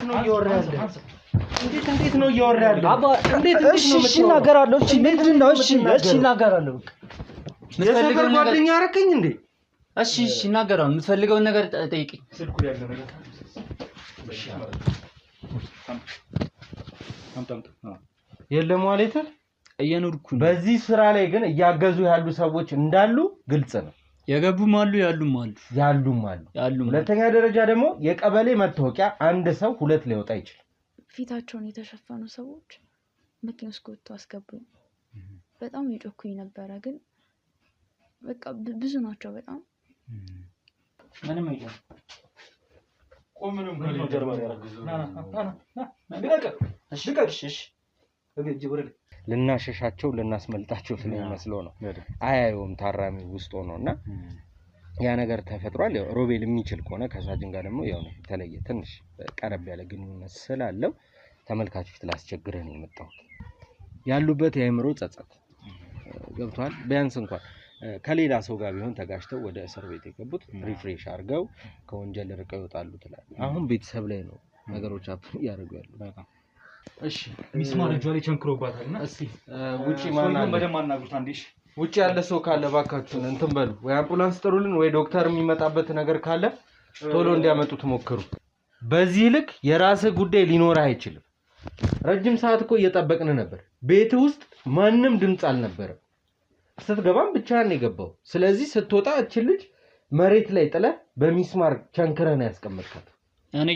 ነው እያወራህ ያለው? እንዴት ነው እያወራህ ያለው? አባ እሺ እናገራለሁ። እሺ ምንድነው? እሺ እናገራለሁ። የሰፈር ጓደኛ አረከኝ እንዴ? እሺ እናገራለሁ። የምትፈልገውን ነገር ጠይቀኝ። ስልኩ ያለ ነገር እሺ አምጣ የለም ማለት እየኖርኩ ነው። በዚህ ስራ ላይ ግን እያገዙ ያሉ ሰዎች እንዳሉ ግልጽ ነው። የገቡም አሉ ያሉም አሉ። ሁለተኛ ደረጃ ደግሞ የቀበሌ መታወቂያ አንድ ሰው ሁለት ሊወጣ ይችላል። ፊታቸውን የተሸፈኑ ሰዎች መኪና ውስጥ ወጥተው አስገቡኝ። በጣም ይጮኩኝ ነበረ ግን በቃ ብዙ ናቸው በጣም ምንም አይደለም። ቆምንም ከሌላ ጀርባ ያረጋግዙ ልናሸሻቸው ልናስመልጣቸው ስለሚመስለው ነው። አያዩም ታራሚ ውስጥ ሆነውና ያ ነገር ተፈጥሯል። ያው ሮቤል የሚችል ከሆነ ከሳጅን ጋር ደግሞ ያው የተለየ ትንሽ ቀረብ ያለ ግንኙነት ስላለው ተመልካቹ ፊት ላስቸግረን የመጣው ያሉበት የአእምሮ ጸጸት ገብቷል። ቢያንስ እንኳን ከሌላ ሰው ጋር ቢሆን ተጋጭተው ወደ እስር ቤት የገቡት ሪፍሬሽ አድርገው ከወንጀል ርቀው ይወጣሉ ትላል። አሁን ቤተሰብ ላይ ነው ነገሮች ያደርጉ ያሉ። እሺ ሚስማር እጇ ላይ ቸንክሮባታልና እስቲ ውጪ ማናን በደም አናግሩት አንዴሽ ውጪ ያለ ሰው ካለ ባካችሁን እንትን በሉ ወይ አምቡላንስ ጥሩልን ወይ ዶክተር የሚመጣበት ነገር ካለ ቶሎ እንዲያመጡት ሞክሩ። በዚህ ልክ የራስ ጉዳይ ሊኖር አይችልም። ረጅም ሰዓት እኮ እየጠበቅን ነበር። ቤት ውስጥ ማንም ድምጽ አልነበረም። ስትገባም ብቻህን የገባው። ስለዚህ ስትወጣ እቺ ልጅ መሬት ላይ ጥለ በሚስማር ቸንክረን ያስቀመጥካት እኔ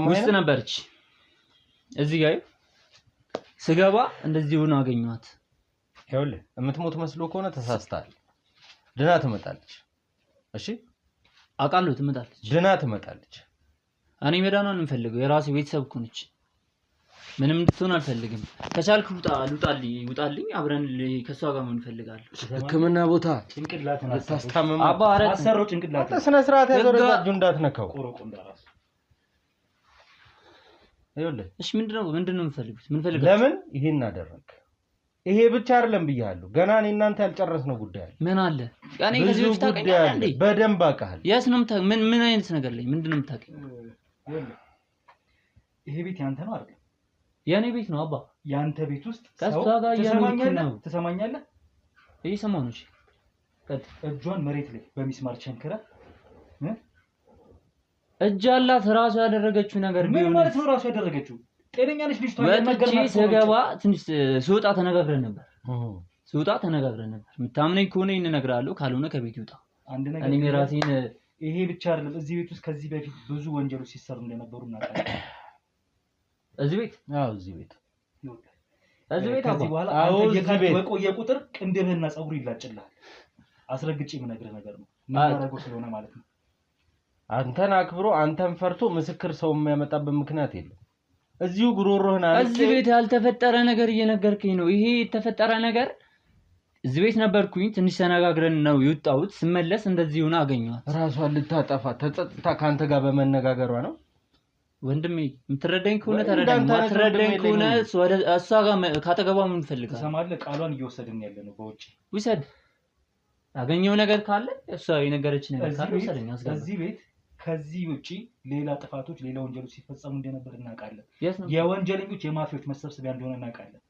ውስጥ ነበርች። እዚህ ጋር ስገባ እንደዚህ ሆኖ አገኘኋት። ይኸውልህ የምትሞት መስሎ ከሆነ ተሳስተሃል። ድና ትመጣለች። እሺ አውቃለሁ ትመጣለች። ድና ትመጣለች። እኔ መዳኗን እንፈልገው የራሴ ቤተሰብ እኮ ነች። ምንም እንድትሆን አልፈልግም። ከቻልክ ውጣልኝ አብረን ከሷ ጋር ምን እንፈልጋለን። ህክምና ቦታ ጭንቅላትን አታስታምም። አባ አረት አሰረው ጭንቅላት ስነ ስርዓት ያዘረጋጁ እንዳትነካው። ቆሮቆ እንዳራስ ይኸውልህ እሺ ምንድነው የምትፈልጉት? ምን ፈልጋችሁ? ለምን ይሄን አደረክ? ይሄ ብቻ አይደለም ብያለሁ። ገና እኔ እናንተ ያልጨረስነው ጉዳይ አለ። ምን አለ? ያኔ ከዚህ በፊት ታውቀኛለህ እንዴ? በደንብ አውቃለሁ። ያስ ነው ምን አይነት ነገር ላይ ምንድነው የምታውቀኝ? ይሄ ቤት ያንተ ነው አይደል? የኔ ቤት ነው አባ። ያንተ ቤት ውስጥ ከሷ ጋር ተሰማኛለህ? እየሰማሁ ነው። እሺ እጇን መሬት ላይ በሚስማር ቸንክራ እጅ አላት ራሱ ያደረገችው ነገር ቢሆን ምን ማለት ነው? ራሱ ያደረገችው ጤነኛ ነሽ ልጅቷ? ወጥቼ ስገባ ትንሽ ስወጣ ተነጋግረን ነበር። የምታምነኝ ከሆነ እነግርሃለሁ፣ ካልሆነ ከቤት ይውጣ። አንድ ነገር እኔ ራሴን ይሄ ብቻ አይደለም። እዚህ ቤት ውስጥ ከዚህ በፊት ብዙ ወንጀሎች ሲሰሩ እንደነበሩ እናውቃለን። እዚህ ቤት ከዚህ በኋላ በቆየ ቁጥር ቅንድብህና ፀጉር ይላጭልሃል። አስረግጬ የምነግርህ ነገር ነው። ማረጋገጥ ስለሆነ ማለት ነው። አንተን አክብሮ አንተን ፈርቶ ምስክር ሰው የሚያመጣበት ምክንያት የለም። እዚሁ ጉሮሮህን አለ። እዚህ ቤት ያልተፈጠረ ነገር እየነገርከኝ ነው። ይሄ የተፈጠረ ነገር እዚህ ቤት ነበርኩኝ። ትንሽ ተነጋግረን ነው የወጣሁት። ስመለስ እንደዚህ ሆነ አገኘኋት። ራሷን ልታጠፋ ተጸጽታ ካንተ ጋር በመነጋገሯ ነው። ወንድሜ የምትረዳኝ ከሆነ ተረዳኝ፣ ማትረዳኝ ከሆነ እሷ ጋር ካጠገቧ ምን ፈልጋለህ? ትሰማለህ? ቃሏን እየወሰድን ያለ ነው። በውጪ ውሰድ። ያገኘው ነገር ካለ እሷ የነገረች ነገር ካለ ወሰደኝ። እዚህ ቤት ከዚህ ውጪ ሌላ ጥፋቶች፣ ሌላ ወንጀሎች ሲፈጸሙ እንደነበር እናውቃለን። የወንጀለኞች የማፊያዎች መሰብሰቢያ እንደሆነ እናውቃለን።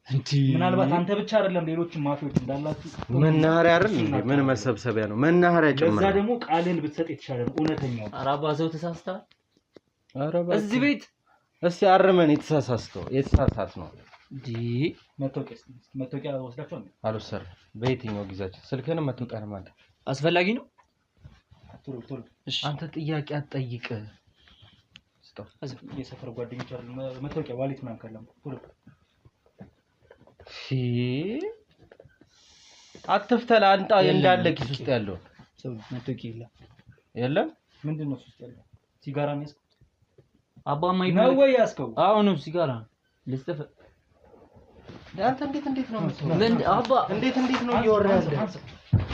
ምናልባት አንተ ብቻ አይደለም ሌሎችም ማፊያዎች እንዳላችሁ። መናኸሪያ አይደል እንዴ? ምን መሰብሰቢያ ነው? መናኸሪያ ጭምር። ለዛ ደግሞ ቃልን ብትሰጥ የተሻለ ነው። እውነተኛው አራባ ሰው ተሳስተሃል። እዚህ ቤት እስቲ አርመን የተሳሳት ነው ዲ መታወቂያ ወስዳችሁ ነው አልወሰድም። በየትኛው ጊዜያችን ስልክህን መታወቂያ ማለት አስፈላጊ ነው። ቶሎ እሺ አንተ ጥያቄ አትጠይቅ። ስጠው የሰፈር ጓደኞች አይደል? መታወቂያ ዋሌት ምናምን ካለም ቶሎ አትፍተል። አንጣ እንዳለ ኪስ ውስጥ ያለው ሰው መታወቂያ የለም። ምንድነው እሱ ውስጥ ያለው? ሲጋራ ነው ያስከው? አባማ ነው ወይ ያስከው? አዎ ነው ሲጋራ ልስጥፍ። አንተ እንዴት ነው ምን አባ እንዴት ነው እያወራህ ያለው?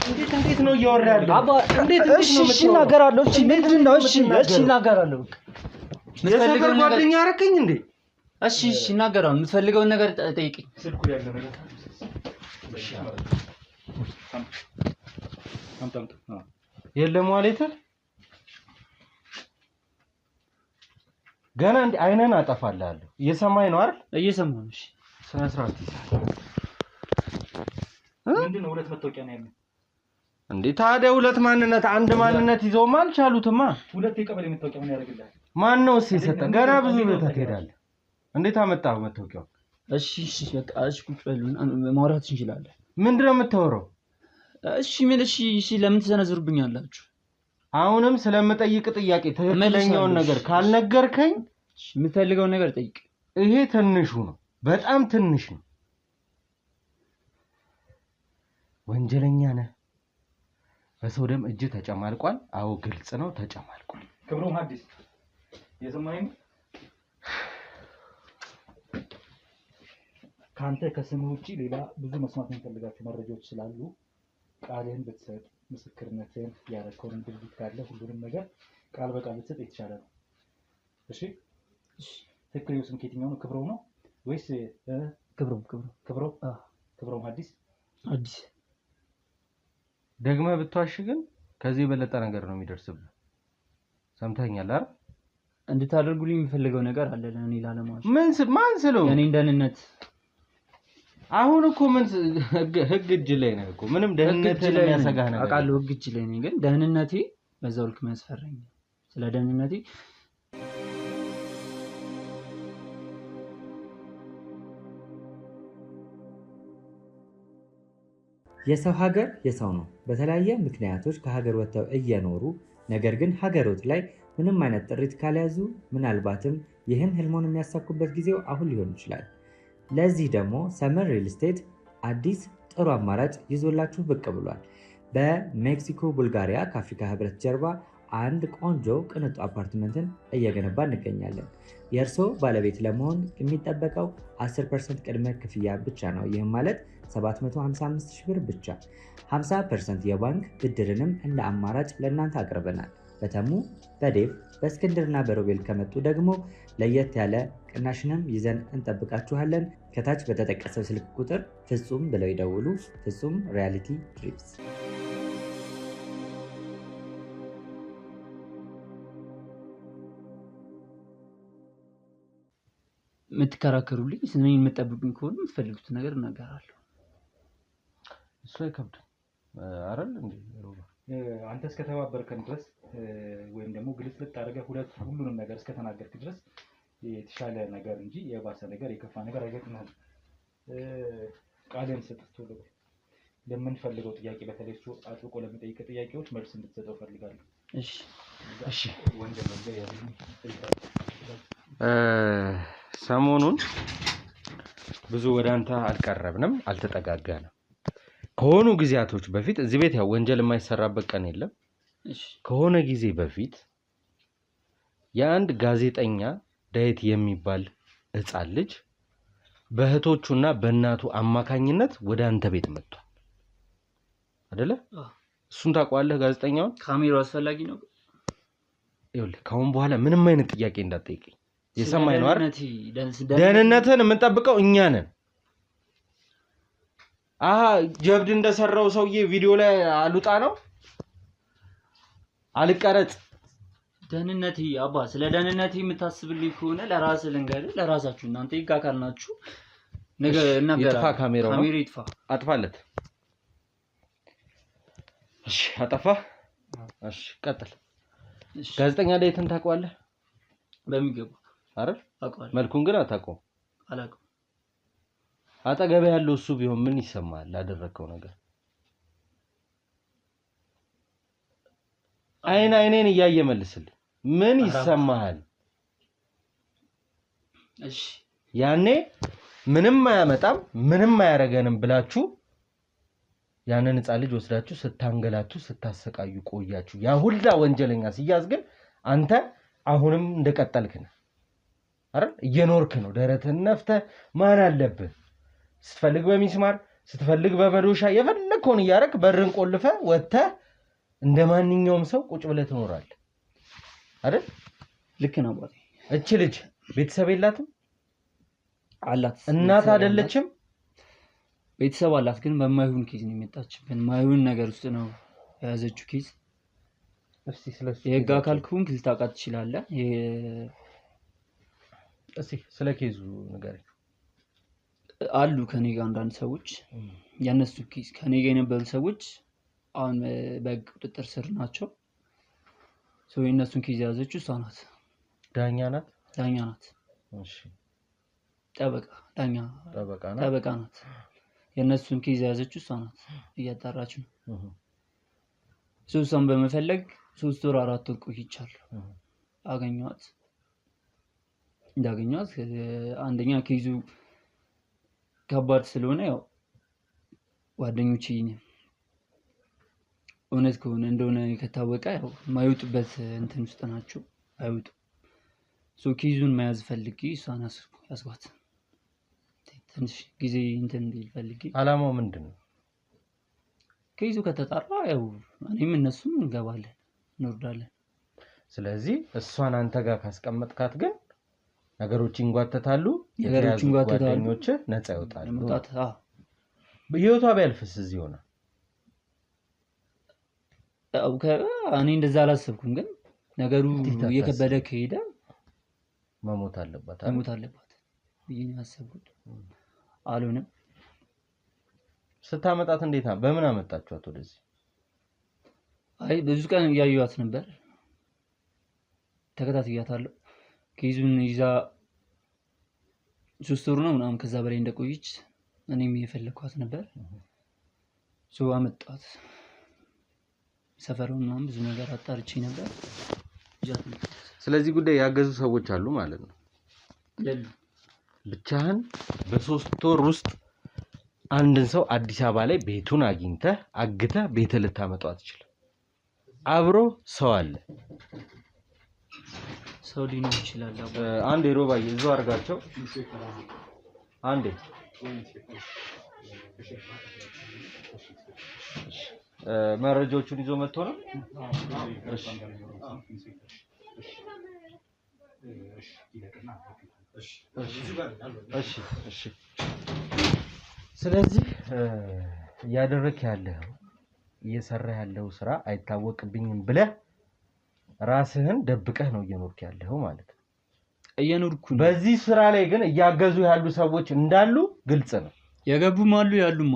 እንዴት ነው እያወራህ ያለው? አባ እንዴት ነው? እሺ እናገራለሁ። እሺ ምንድነው? እሺ እናገራለሁ። የሰፈር ጓደኛ አረከኝ እንዴ? እሺ እናገራለሁ። የምትፈልገውን ነገር ጠይቀኝ። ስልኩ ያለ ነገር እሺ አምጣ የለም ዋሌት ገና እንዴ አይነን አጠፋልሃለሁ እየሰማኝ ነው አይደል እየሰማሁ ነው እሺ ስነ ስርዓት ይዛል ምንድነው ሁለት መታወቂያ ነው ያለው እንዴ ታዲያ ሁለት ማንነት አንድ ማንነት ይዘውማ አልቻሉትማ ሁለት የቀበሌ መታወቂያ ምን ያደርግልሃል ማን ነው ሲሰጠ ገና ብዙ ቦታ ትሄዳለህ እንዴት አመጣው መታወቂያው እሺ በቃ እሺ ቁጭ በሉን ማውራት እንችላለን ምንድነው የምታወራው እሺ ምን እሺ ለምን ትዘነዝሩብኛላችሁ አሁንም ስለምጠይቅ ጥያቄ ትክክለኛውን ነገር ካልነገርከኝ የምፈልገውን ነገር ጠይቅ ይሄ ትንሹ ነው በጣም ትንሽ ነው ወንጀለኛ ነህ በሰው ደም እጅ ተጨማልቋል አዎ ግልጽ ነው ተጨማልቋል ክብሩም ሐዲስ የሰማኸኝ ካንተ ከስሙ ውጪ ሌላ ብዙ መስማት የሚፈልጋቸው መረጃዎች ስላሉ ቃልህን ብትሰጥ ምስክርነትን ያረከውን ድርጊት ካለ ሁሉንም ነገር ቃል በቃል ብትሰጥ የተሻለ ነው እሺ ትክክለኛው ስም ከየትኛው ነው ክብሮም ነው ወይስ ክብሮም ሐዲስ ደግመህ ብትዋሽ ግን ከዚህ የበለጠ ነገር ነው የሚደርስብህ ሰምተኛል አይደል እንድታደርጉልኝ የሚፈልገው ነገር አለ ለኔ ላለማሽ ማን ስለው የኔ ደህንነት አሁን እኮ ምን ህግ እጅ ላይ ነው እኮ ምንም ደህንነትን የሚያሰጋህ ነገር አቃሉ ህግ እጅ ላይ ነኝ ግን ደህንነቴ በዛው ልክ የሚያስፈራኝ ስለ ደህንነቴ የሰው ሀገር የሰው ነው በተለያየ ምክንያቶች ከሀገር ወጥተው እየኖሩ ነገር ግን ሀገሮት ላይ ምንም አይነት ጥሪት ካልያዙ ምናልባትም ይህን ህልሞን የሚያሳኩበት ጊዜው አሁን ሊሆን ይችላል ለዚህ ደግሞ ሰመር ሪል ስቴት አዲስ ጥሩ አማራጭ ይዞላችሁ ብቅ ብሏል በሜክሲኮ ቡልጋሪያ ከአፍሪካ ህብረት ጀርባ አንድ ቆንጆ ቅንጡ አፓርትመንትን እየገነባ እንገኛለን የእርሶ ባለቤት ለመሆን የሚጠበቀው 10% ቅድመ ክፍያ ብቻ ነው ይህም ማለት 755,000 ብር ብቻ 50% የባንክ ብድርንም እንደ አማራጭ ለእናንተ አቅርበናል በተሙ በዴቭ በእስክንድርና በሮቤል ከመጡ ደግሞ ለየት ያለ ቅናሽንም ይዘን እንጠብቃችኋለን ከታች በተጠቀሰው ስልክ ቁጥር ፍጹም ብለው ይደውሉ ፍጹም ሪያሊቲ ድሪምስ የምትከራከሩልኝ ስንኝ የምትጠብቁኝ ከሆነ የምትፈልጉት ነገር እናገራለሁ እሱ አይከብድም አይደል እንዴ ሮባ አንተ እስከተባበርከን ድረስ ወይም ደግሞ ግልጽ አድርገህ ሁሉንም ነገር እስከተናገርክ ድረስ የተሻለ ነገር እንጂ የባሰ ነገር የከፋ ነገር አይገጥምህም ቃልን ሰጥቶ ለምንፈልገው ጥያቄ በተለይ እሱ አጥብቆ ለሚጠይቅ ጥያቄዎች መልስ እንድትሰጠው ፈልጋለሁ እሺ ሰሞኑን ብዙ ወደ አንተ አልቀረብንም አልተጠጋጋንም ከሆኑ ጊዜያቶች በፊት እዚህ ቤት ያው ወንጀል የማይሰራበት ቀን የለም ከሆነ ጊዜ በፊት የአንድ ጋዜጠኛ ዳዊት የሚባል ህፃን ልጅ በእህቶቹና በእናቱ አማካኝነት ወደ አንተ ቤት መጥቷል አይደለ እሱን ታውቀዋለህ ጋዜጠኛውን ካሜራው አስፈላጊ ነው ይኸውልህ ከአሁን በኋላ ምንም አይነት ጥያቄ እንዳትጠይቀኝ የሰማኝ ነው አይደል ደህንነትን የምንጠብቀው እኛ ነን ጀብድ እንደሰራው ሰውዬ ቪዲዮ ላይ አሉጣ ነው አልቀረጽ ደህንነቴ አባ ስለ ደህንነቴ የምታስብልኝ ከሆነ ለራስ ልንገርህ ለራሳችሁ እናንተ ይጋካል ናችሁ ነገር እናገራ ይጥፋ ካሜራው ካሜራ ይጥፋ አጥፋለት እሺ አጠፋ እሺ ቀጥል ጋዜጠኛ ዳዊትን ታውቀዋለህ በሚገባ አይደል አውቀዋለሁ መልኩን ግን አታውቀውም አላውቅም አጠገብ ያለው እሱ ቢሆን ምን ይሰማል ላደረከው ነገር አይኔን እያየ መልስልኝ ምን ይሰማሃል እሺ ያኔ ምንም አያመጣም ምንም አያረገንም ብላችሁ ያንን ህፃን ልጅ ወስዳችሁ ስታንገላቱ ስታሰቃዩ ቆያችሁ ያ ሁላ ወንጀለኛ ሲያዝ ግን አንተ አሁንም እንደቀጠልክ ነህ አይደል እየኖርክ ነው ደረትህን ነፍተህ ማን አለብህ ስትፈልግ በሚስማር ስትፈልግ በመዶሻ የፈለግከውን እያረክ በርን ቆልፈህ ወጥተህ እንደማንኛውም ሰው ቁጭ ብለህ ትኖራለህ አይደል ልክ ነው አባቴ እቺ ልጅ ቤተሰብ የላትም አላት እናት አይደለችም ቤተሰብ አላት ግን በማይሆን ኬዝ ነው የመጣችብን። ማይሆን ነገር ውስጥ ነው የያዘችው ኬዝ። እስቲ ስለሱ የህግ አካል ከሆንክ ልታውቃት ትችላለህ። እስቲ ስለ ኬዙ ንገረኝ። አሉ ከኔ ጋር አንዳንድ ሰዎች ያነሱ ኬዝ ከኔ ጋር የነበሩ ሰዎች አሁን በህግ ቁጥጥር ስር ናቸው። የእነሱን ኬዝ የያዘችው እሷ ናት። ዳኛ ናት። እሺ ጠበቃ ናት። የእነሱን ኬዝ የያዘችው እሷ ናት። እያጣራች ነው። እሷን በመፈለግ 3 ወር 4 ወር ቆይቻለሁ። እንዳገኘኋት አንደኛ ኬዙ ከባድ ስለሆነ ያው ጓደኞቼ እውነት ከሆነ እንደሆነ ከታወቀ ያው ማይወጡበት እንትን ውስጥ ናቸው። አይወጡም። ኬዙን መያዝ ፈልጌ እሷን ያስኳት። ትንሽ ጊዜ እንትን እንዲል ፈልጌ። አላማው ምንድነው? ኬዙ ከተጣራ ያው እኔም እነሱም እንገባለን እንወርዳለን። ስለዚህ እሷን አንተ ጋር ካስቀመጥካት ግን ነገሮች ይንጓተታሉ። ጓደኞች ነፃ ይወጣሉ። ህይወቷ ቢያልፍስ እዚህ ሆነ? እኔ እንደዛ አላሰብኩም፣ ግን ነገሩ እየከበደ ከሄደ መሞት አለባት ብዬ ነው ያሰብኩት። አልሆነም። ስታመጣት እንዴት በምን አመጣችኋት ወደዚህ? ብዙ ቀን እያየኋት ነበር፣ ተከታትያታለሁ። ኬዙን ይዛ 3 ወር ነው ምናምን ከዛ በላይ እንደቆየች እኔም እየፈለኳት ነበር። አመጣት። ሰፈሩን ምናምን ብዙ ነገር አጣርቼ ነበር። ስለዚህ ጉዳይ ያገዙ ሰዎች አሉ ማለት ነው? ብቻህን በ3 ወር ውስጥ አንድን ሰው አዲስ አበባ ላይ ቤቱን አግተህ ቤት ልታመጣው አትችልም። አብሮ ሰው አለ። ሰው ሊኖር ይችላል። አንዴ ሮባዬ እዛው አድርጋቸው። አንዴ መረጃዎቹን ይዞ መጥቶ ነው። እሺ። ስለዚህ እያደረክ ያለው እየሰራ ያለው ስራ አይታወቅብኝም ብለህ ራስህን ደብቀህ ነው እየኖርክ ያለው ማለት ነው። እየኖርኩ ነው። በዚህ ስራ ላይ ግን እያገዙ ያሉ ሰዎች እንዳሉ ግልጽ ነው። የገቡም አሉ ያሉም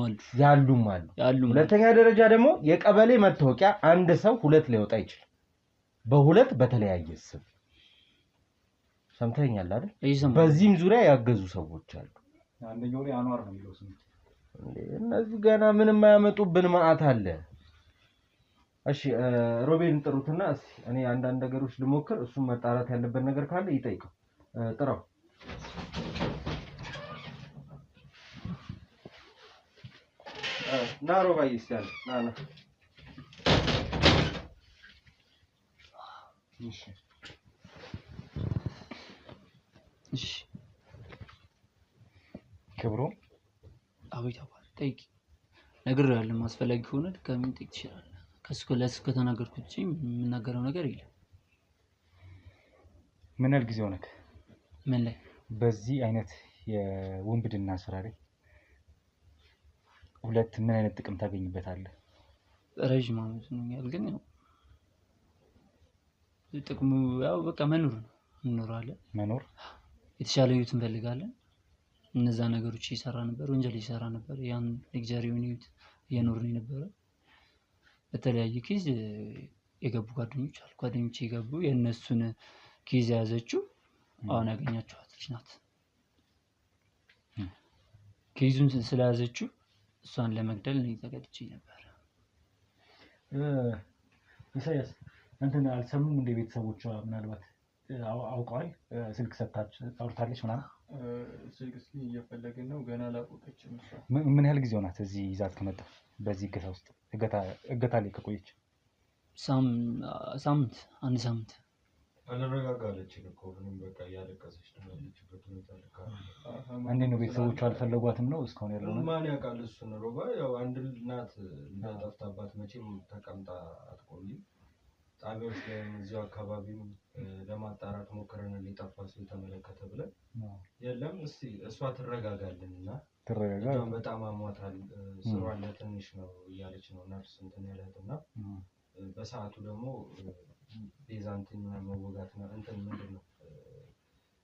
አሉ። ሁለተኛ ደረጃ ደግሞ የቀበሌ መታወቂያ አንድ ሰው 2 ሊወጣ ይችላል። በሁለት በተለያየ ስም ሰምተኛል አይደል? በዚህም ዙሪያ ያገዙ ሰዎች አሉ። አንደኛው ላይ አንዋር ነው የሚለው ስም። እነዚህ ገና ምንም የማያመጡብን ማአት አለ። እሺ ሮቤልን ጥሩትና እስኪ እኔ አንዳንድ ነገሮች ልሞክር። እሱም መጣራት ያለበት ነገር ካለ ይጠይቀው። ጥራው። ና ሮባዬ እስኪ ና። እሺ ክብሩ አቤት አባል ጠይቂ። ነግሬሃለሁ። አስፈላጊ ከሆነ ድጋሚ ጠይቅ ትችላለህ። ከሱ ከተናገርኩት ውጪ የምናገረው ነገር የለም። ምን ያህል ጊዜ ሆነክ? ምን ላይ? በዚህ አይነት የውንብድና ስራ ላይ ምን አይነት ጥቅም ታገኝበታለህ? ረጅም ዓመት ነው ግን ያው ጥቅሙ ያው በቃ መኖር ነው። እንኖራለን። መኖር የተሻለ ህይወት እንፈልጋለን። እነዛ ነገሮች እየሰራ ነበር፣ ወንጀል እየሰራ ነበር። ያን ኤግዛሪውን ህይወት እየኖርን ነበር። በተለያየ ኬዝ የገቡ ጓደኞች የገቡ የእነሱን ኬዝ የያዘችው አሁን ያገኛችኋት ልጅ ናት። ኬዙን ስለያዘችው እሷን ለመግደል ነው ተገድጄ ነበር። ኢሳያስ እንትን አልሰሙም እንደ ቤተሰቦቿ ምናልባት አውቀዋል? ስልክ አውርታለች ምናምን? ስልክ እስኪ እየፈለግን ነው፣ ገና አላወቀችም። ምን ያህል ጊዜ ሆናት እዚህ ይዛት ከመጣ? በዚህ እገታ ውስጥ እገታ ላይ ከቆየች? አንድ ሳምንት። አልረጋጋለችም እኮ ምንም በቃ እያለቀሰች ነው ያለችበት ሁኔታ። እንዴት ነው ቤተሰቦቿ አልፈለጓትም ነው እስካሁን ያለው ነገር? ማን ያውቃል? እሱን ሮባ ያው አንድ እናት እንዳጠፍታባት መቼም ተቀምጣ አትቆይም። ጣቢያዎች ላይም እዚሁ አካባቢም ለማጣራት ሞክረን ሊጠፋ ሰው የተመለከተ ብለን የለም እስቲ እሷ ትረጋጋልንና ትረጋጋ በጣም አሟታል ስሯ ለትንሽ ነው እያለች ነው ነርስ እንትን ያለትና በሰዓቱ ደግሞ ቤዛንቲን መወጋት ነው እንትን ምንድነው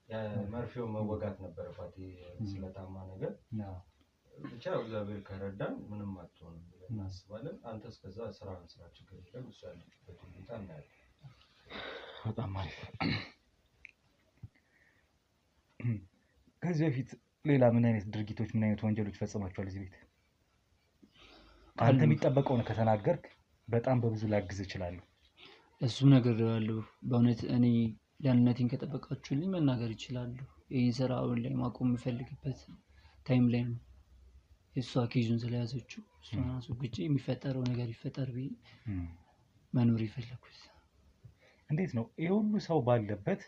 የመርፌው መወጋት ነበረባት ስለታማ ነገር ብቻ እግዚአብሔር ከረዳን ምንም አትሆንም ብለን እናስባለን። አንተ እስከዛ ስራ ችግር የለም እሱ ያለችበት ሁኔታ እናያለን። በጣም አሪፍ። ከዚህ በፊት ሌላ ምን አይነት ድርጊቶች ምን አይነት ወንጀሎች ፈጽማችኋል እዚህ ቤት? አንተ የሚጠበቀውን ከተናገርክ በጣም በብዙ ላግዝ እችላለሁ። እሱ ነገር ያለው በእውነት እኔ ደህንነቴን ከጠበቃችሁልኝ መናገር ይችላሉ። ይህን ስራ አሁን ላይ ማቆም የምፈልግበት ታይም ላይ ነው። እሷ ኬዙን ስለያዘችው እሷን አስወግጄ የሚፈጠረው ነገር ይፈጠር ብዬ መኖር የፈለኩት። እንዴት ነው ይሄ ሁሉ ሰው ባለበት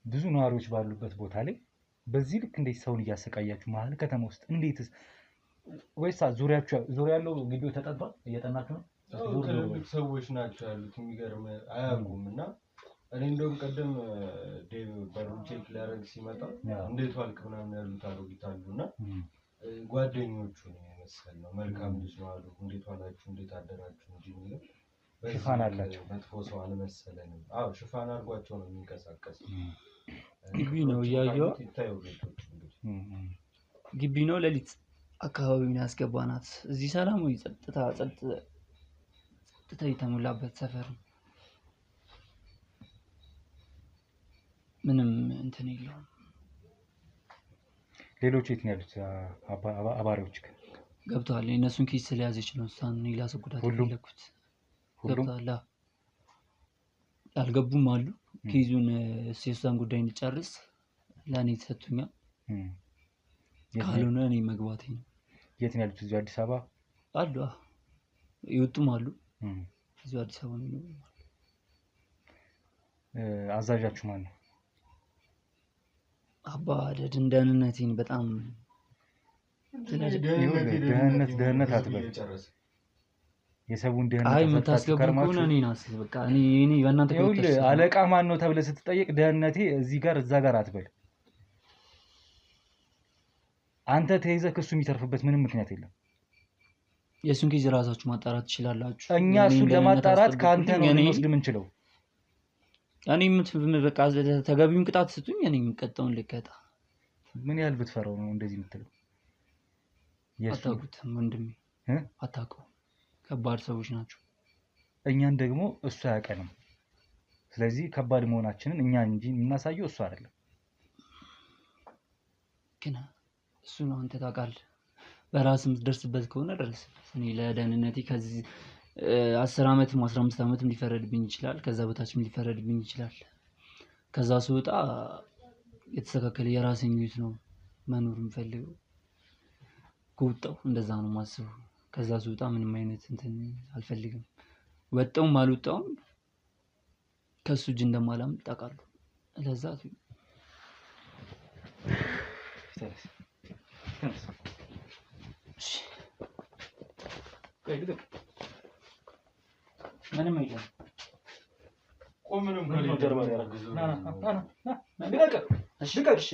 ብዙ ነዋሪዎች ባሉበት ቦታ ላይ በዚህ ልክ እንዴት ሰውን እያሰቃያችሁ መሀል ከተማ ውስጥ እንዴትስ? ወይስ ዙሪያ ያለው ግቢው ተጠጥቷል? እየጠናችሁ ነው? ትልልቅ ሰዎች ናቸው ያሉት የሚገርም አያውቁም። እና እኔ እንደውም ቀደም ዴቭ በሩን ቼክ ሊያደርግ ሲመጣ እንዴት ዋልክ ምናምን ያሉት አሮጊት አሉና ጓደኞቹ ነው የመሰል ነው። መልካም ልጅ ነው አሉ። እንዴት ዋላችሁ እንዴት አደራችሁ እንጂ ነው ሽፋን አላቸው። መጥፎ ሰው አልመሰለንም። አዎ ሽፋን አድርጓቸው ነው የሚንቀሳቀስ። ግቢ ነው እያየሁ ይታዩ ቤቶች እንግዲህ ግቢ ነው ሌሊት አካባቢውን ያስገባናት። እዚህ ሰላማዊ ጸጥታ የተሞላበት ሰፈር ነው። ምንም እንትን የለውም። ሌሎች የት ነው ያሉት አባሪዎች? ገብተዋል። የእነሱን ኬስ ስለያዘች ነው እሷን ላስጉዳት የፈለኩት። ገብተዋል። ያልገቡም አሉ። ኬዙን የእሷን ጉዳይ እንጨርስ ለእኔ ተሰጥቶኛል። ካልሆነ እኔ መግባቴ ነው። የት ነው ያሉት? እዚሁ አዲስ አበባ አሉ። ይወጡም አሉ። እዚሁ አዲስ አበባ ነው። አዛዣችሁ ማን ነው? አባ ደድን ደህንነቴን በጣም ደህንነት አትበል። የሰውን ደህንነት አይ የምታስገቡ ከሆነ እኔ ናስ በቃ እኔ በእናንተ ይኸውልህ አለቃ ማን ነው ተብለህ ስትጠየቅ ደህንነቴ እዚህ ጋር እዛ ጋር አትበል። አንተ ተይዘህ ክሱ የሚተርፍበት ምንም ምክንያት የለም። የእሱን ኬዝ ራሳችሁ ማጣራት ትችላላችሁ። እኛ እሱን ለማጣራት ከአንተ ነው ልንወስድ የምንችለው። እኔ በቃ ተገቢውን ቅጣት ስጡኝ፣ እኔ የምቀጣውን ልቀጣ። ምን ያህል ብትፈራው ነው እንደዚህ የምትለው? አታውቁትም ወንድሜ፣ አታውቀው። ከባድ ሰዎች ናቸው። እኛን ደግሞ እሱ አያውቀንም። ስለዚህ ከባድ መሆናችንን እኛ እንጂ የምናሳየው እሱ አይደለም። ግን እሱ ነው አንተ ታውቃለህ። በራስ የምትደርስበት ከሆነ ደርስበት። እኔ ለደህንነቴ ከዚህ 10 ዓመትም 15 ዓመትም ሊፈረድብኝ ይችላል። ከዛ በታችም ሊፈረድብኝ ይችላል። ከዛ ስወጣ የተስተካከለ የራሴን ህይወት ነው መኖር የምፈልገው። ከወጣሁ እንደዛ ነው የማስበው። ከዛ ስወጣ ምንም አይነት እንትን አልፈልግም። ወጣሁም አልወጣሁም ከሱ እጅ እንደማላምጥ ታውቃለህ። ለዛ ምንም አይደለም። ቆምንም ምንም ጀርባ ላይ ያረጋግጥ እሺ እሺ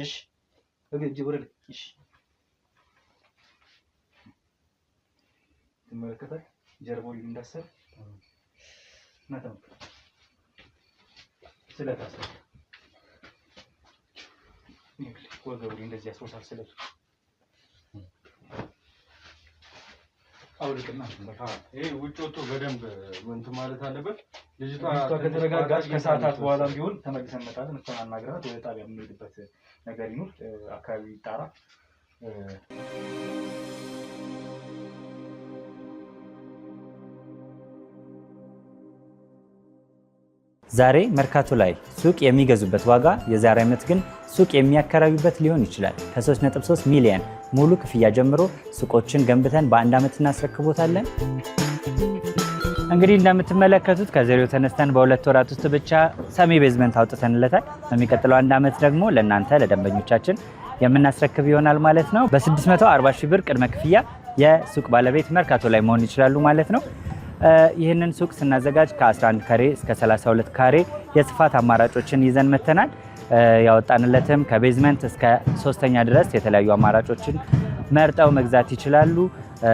እሺ ወረድ እሺ ተመለከተ ጀርባው እንዳሰር ናታም ስለታሰረ ወገቡ እንደዚህ ያስወሳሰለ አውልቅና ይሄ ውጭ ወጥቶ በደንብ እንትን ማለት አለበት። ልጅቷ ከተረጋጋች ከሰዓታት በኋላ ቢሆን ተመልሰን እንመጣለን። እሷን አናግራት ወደ ጣቢያ የምንሄድበት ነገር ይኑር። አካባቢ ይጣራ። ዛሬ መርካቶ ላይ ሱቅ የሚገዙበት ዋጋ የዛሬ ዓመት ግን ሱቅ የሚያከራዩበት ሊሆን ይችላል። ከ3.3 ሚሊዮን ሙሉ ክፍያ ጀምሮ ሱቆችን ገንብተን በአንድ ዓመት እናስረክቦታለን። እንግዲህ እንደምትመለከቱት ከዜሮ ተነስተን በ2 ወራት ውስጥ ብቻ ሰሚ ቤዝመንት አውጥተንለታል። በሚቀጥለው አንድ ዓመት ደግሞ ለእናንተ ለደንበኞቻችን የምናስረክብ ይሆናል ማለት ነው። በ640 ሺህ ብር ቅድመ ክፍያ የሱቅ ባለቤት መርካቶ ላይ መሆን ይችላሉ ማለት ነው። ይህንን ሱቅ ስናዘጋጅ ከ11 ካሬ እስከ 32 ካሬ የስፋት አማራጮችን ይዘን መተናል። ያወጣንለትም ከቤዝመንት እስከ 3ኛ ድረስ የተለያዩ አማራጮችን መርጠው መግዛት ይችላሉ።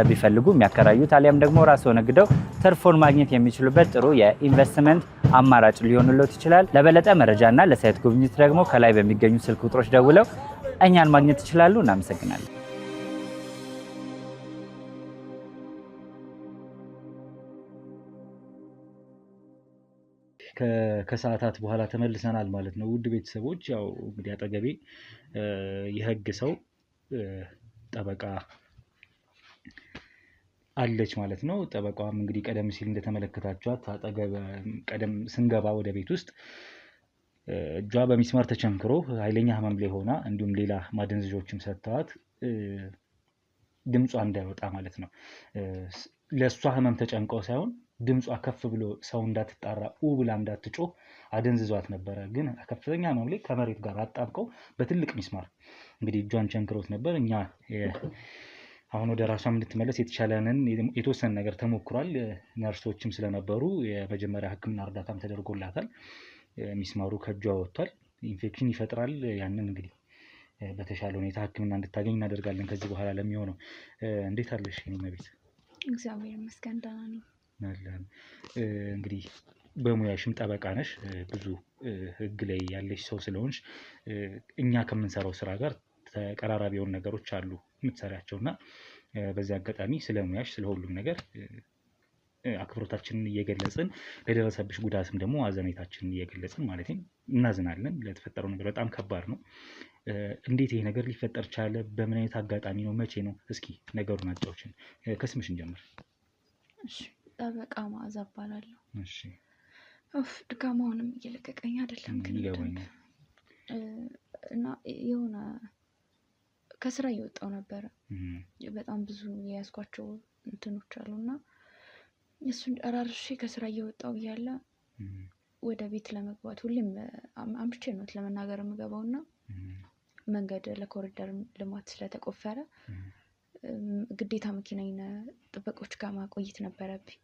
ቢፈልጉ የሚያከራዩት አሊያም ደግሞ ራስዎ ነግደው ትርፎን ማግኘት የሚችሉበት ጥሩ የኢንቨስትመንት አማራጭ ሊሆንልዎት ይችላል። ለበለጠ መረጃና ለሳይት ጉብኝት ደግሞ ከላይ በሚገኙ ስልክ ቁጥሮች ደውለው እኛን ማግኘት ይችላሉ። እናመሰግናለን። ከሰዓታት በኋላ ተመልሰናል ማለት ነው። ውድ ቤተሰቦች ያው እንግዲህ አጠገቤ የህግ ሰው ጠበቃ አለች ማለት ነው። ጠበቃዋም እንግዲህ ቀደም ሲል እንደተመለከታችኋት አጠገብ ቀደም ስንገባ ወደ ቤት ውስጥ እጇ በሚስማር ተቸንክሮ ኃይለኛ ህመም ላይ ሆና እንዲሁም ሌላ ማደንዘዣዎችም ሰጥተዋት ድምጿ እንዳይወጣ ማለት ነው። ለእሷ ህመም ተጨንቀው ሳይሆን ድምጿ ከፍ ብሎ ሰው እንዳትጣራ ብላ እንዳትጮህ አደንዝዟት ነበረ። ግን ከፍተኛ ህመም ላይ ከመሬት ጋር አጣብቀው በትልቅ ሚስማር እንግዲህ እጇን ቸንክሮት ነበር። እኛ አሁን ወደ ራሷም እንድትመለስ የተቻለንን የተወሰነ ነገር ተሞክሯል። ነርሶችም ስለነበሩ የመጀመሪያ ህክምና እርዳታም ተደርጎላታል። ሚስማሩ ከእጇ ወጥቷል። ኢንፌክሽን ይፈጥራል። ያንን እንግዲህ በተሻለ ሁኔታ ህክምና እንድታገኝ እናደርጋለን ከዚህ በኋላ ለሚሆነው። እንዴት አለሽ የኔ መቤት? እግዚአብሔር ይመስገን ደህና ነኝ። እንግዲህ በሙያሽም ጠበቃ ነሽ። ብዙ ህግ ላይ ያለሽ ሰው ስለሆንሽ እኛ ከምንሰራው ስራ ጋር ተቀራራቢ የሆኑ ነገሮች አሉ የምትሰሪያቸው እና በዚህ አጋጣሚ ስለ ሙያሽ ስለ ሁሉም ነገር አክብሮታችንን እየገለጽን ለደረሰብሽ ጉዳትም ደግሞ አዘኔታችንን እየገለጽን ማለት እናዝናለን። ለተፈጠረው ነገር በጣም ከባድ ነው። እንዴት ይሄ ነገር ሊፈጠር ቻለ? በምን አይነት አጋጣሚ ነው? መቼ ነው? እስኪ ነገሩን አጫውችን። ከስምሽ እንጀምር። እሺ፣ ጠበቃ መዓዛ እባላለሁ። እሺ። ድካም አሁንም እየለቀቀኝ አይደለም ግን ይገባኛል። እና የሆነ ከስራ እየወጣሁ ነበረ። በጣም ብዙ የያዝኳቸው እንትኖች አሉና እሱን ጨራርሼ ከስራ እየወጣሁ እያለ ወደ ቤት ለመግባት ሁሌም አምሽቼ ነው ለመናገር የምገባውና መንገድ ለኮሪደር ልማት ስለተቆፈረ ግዴታ መኪናዬን ጥበቆች ጋር ማቆየት ነበረብኝ።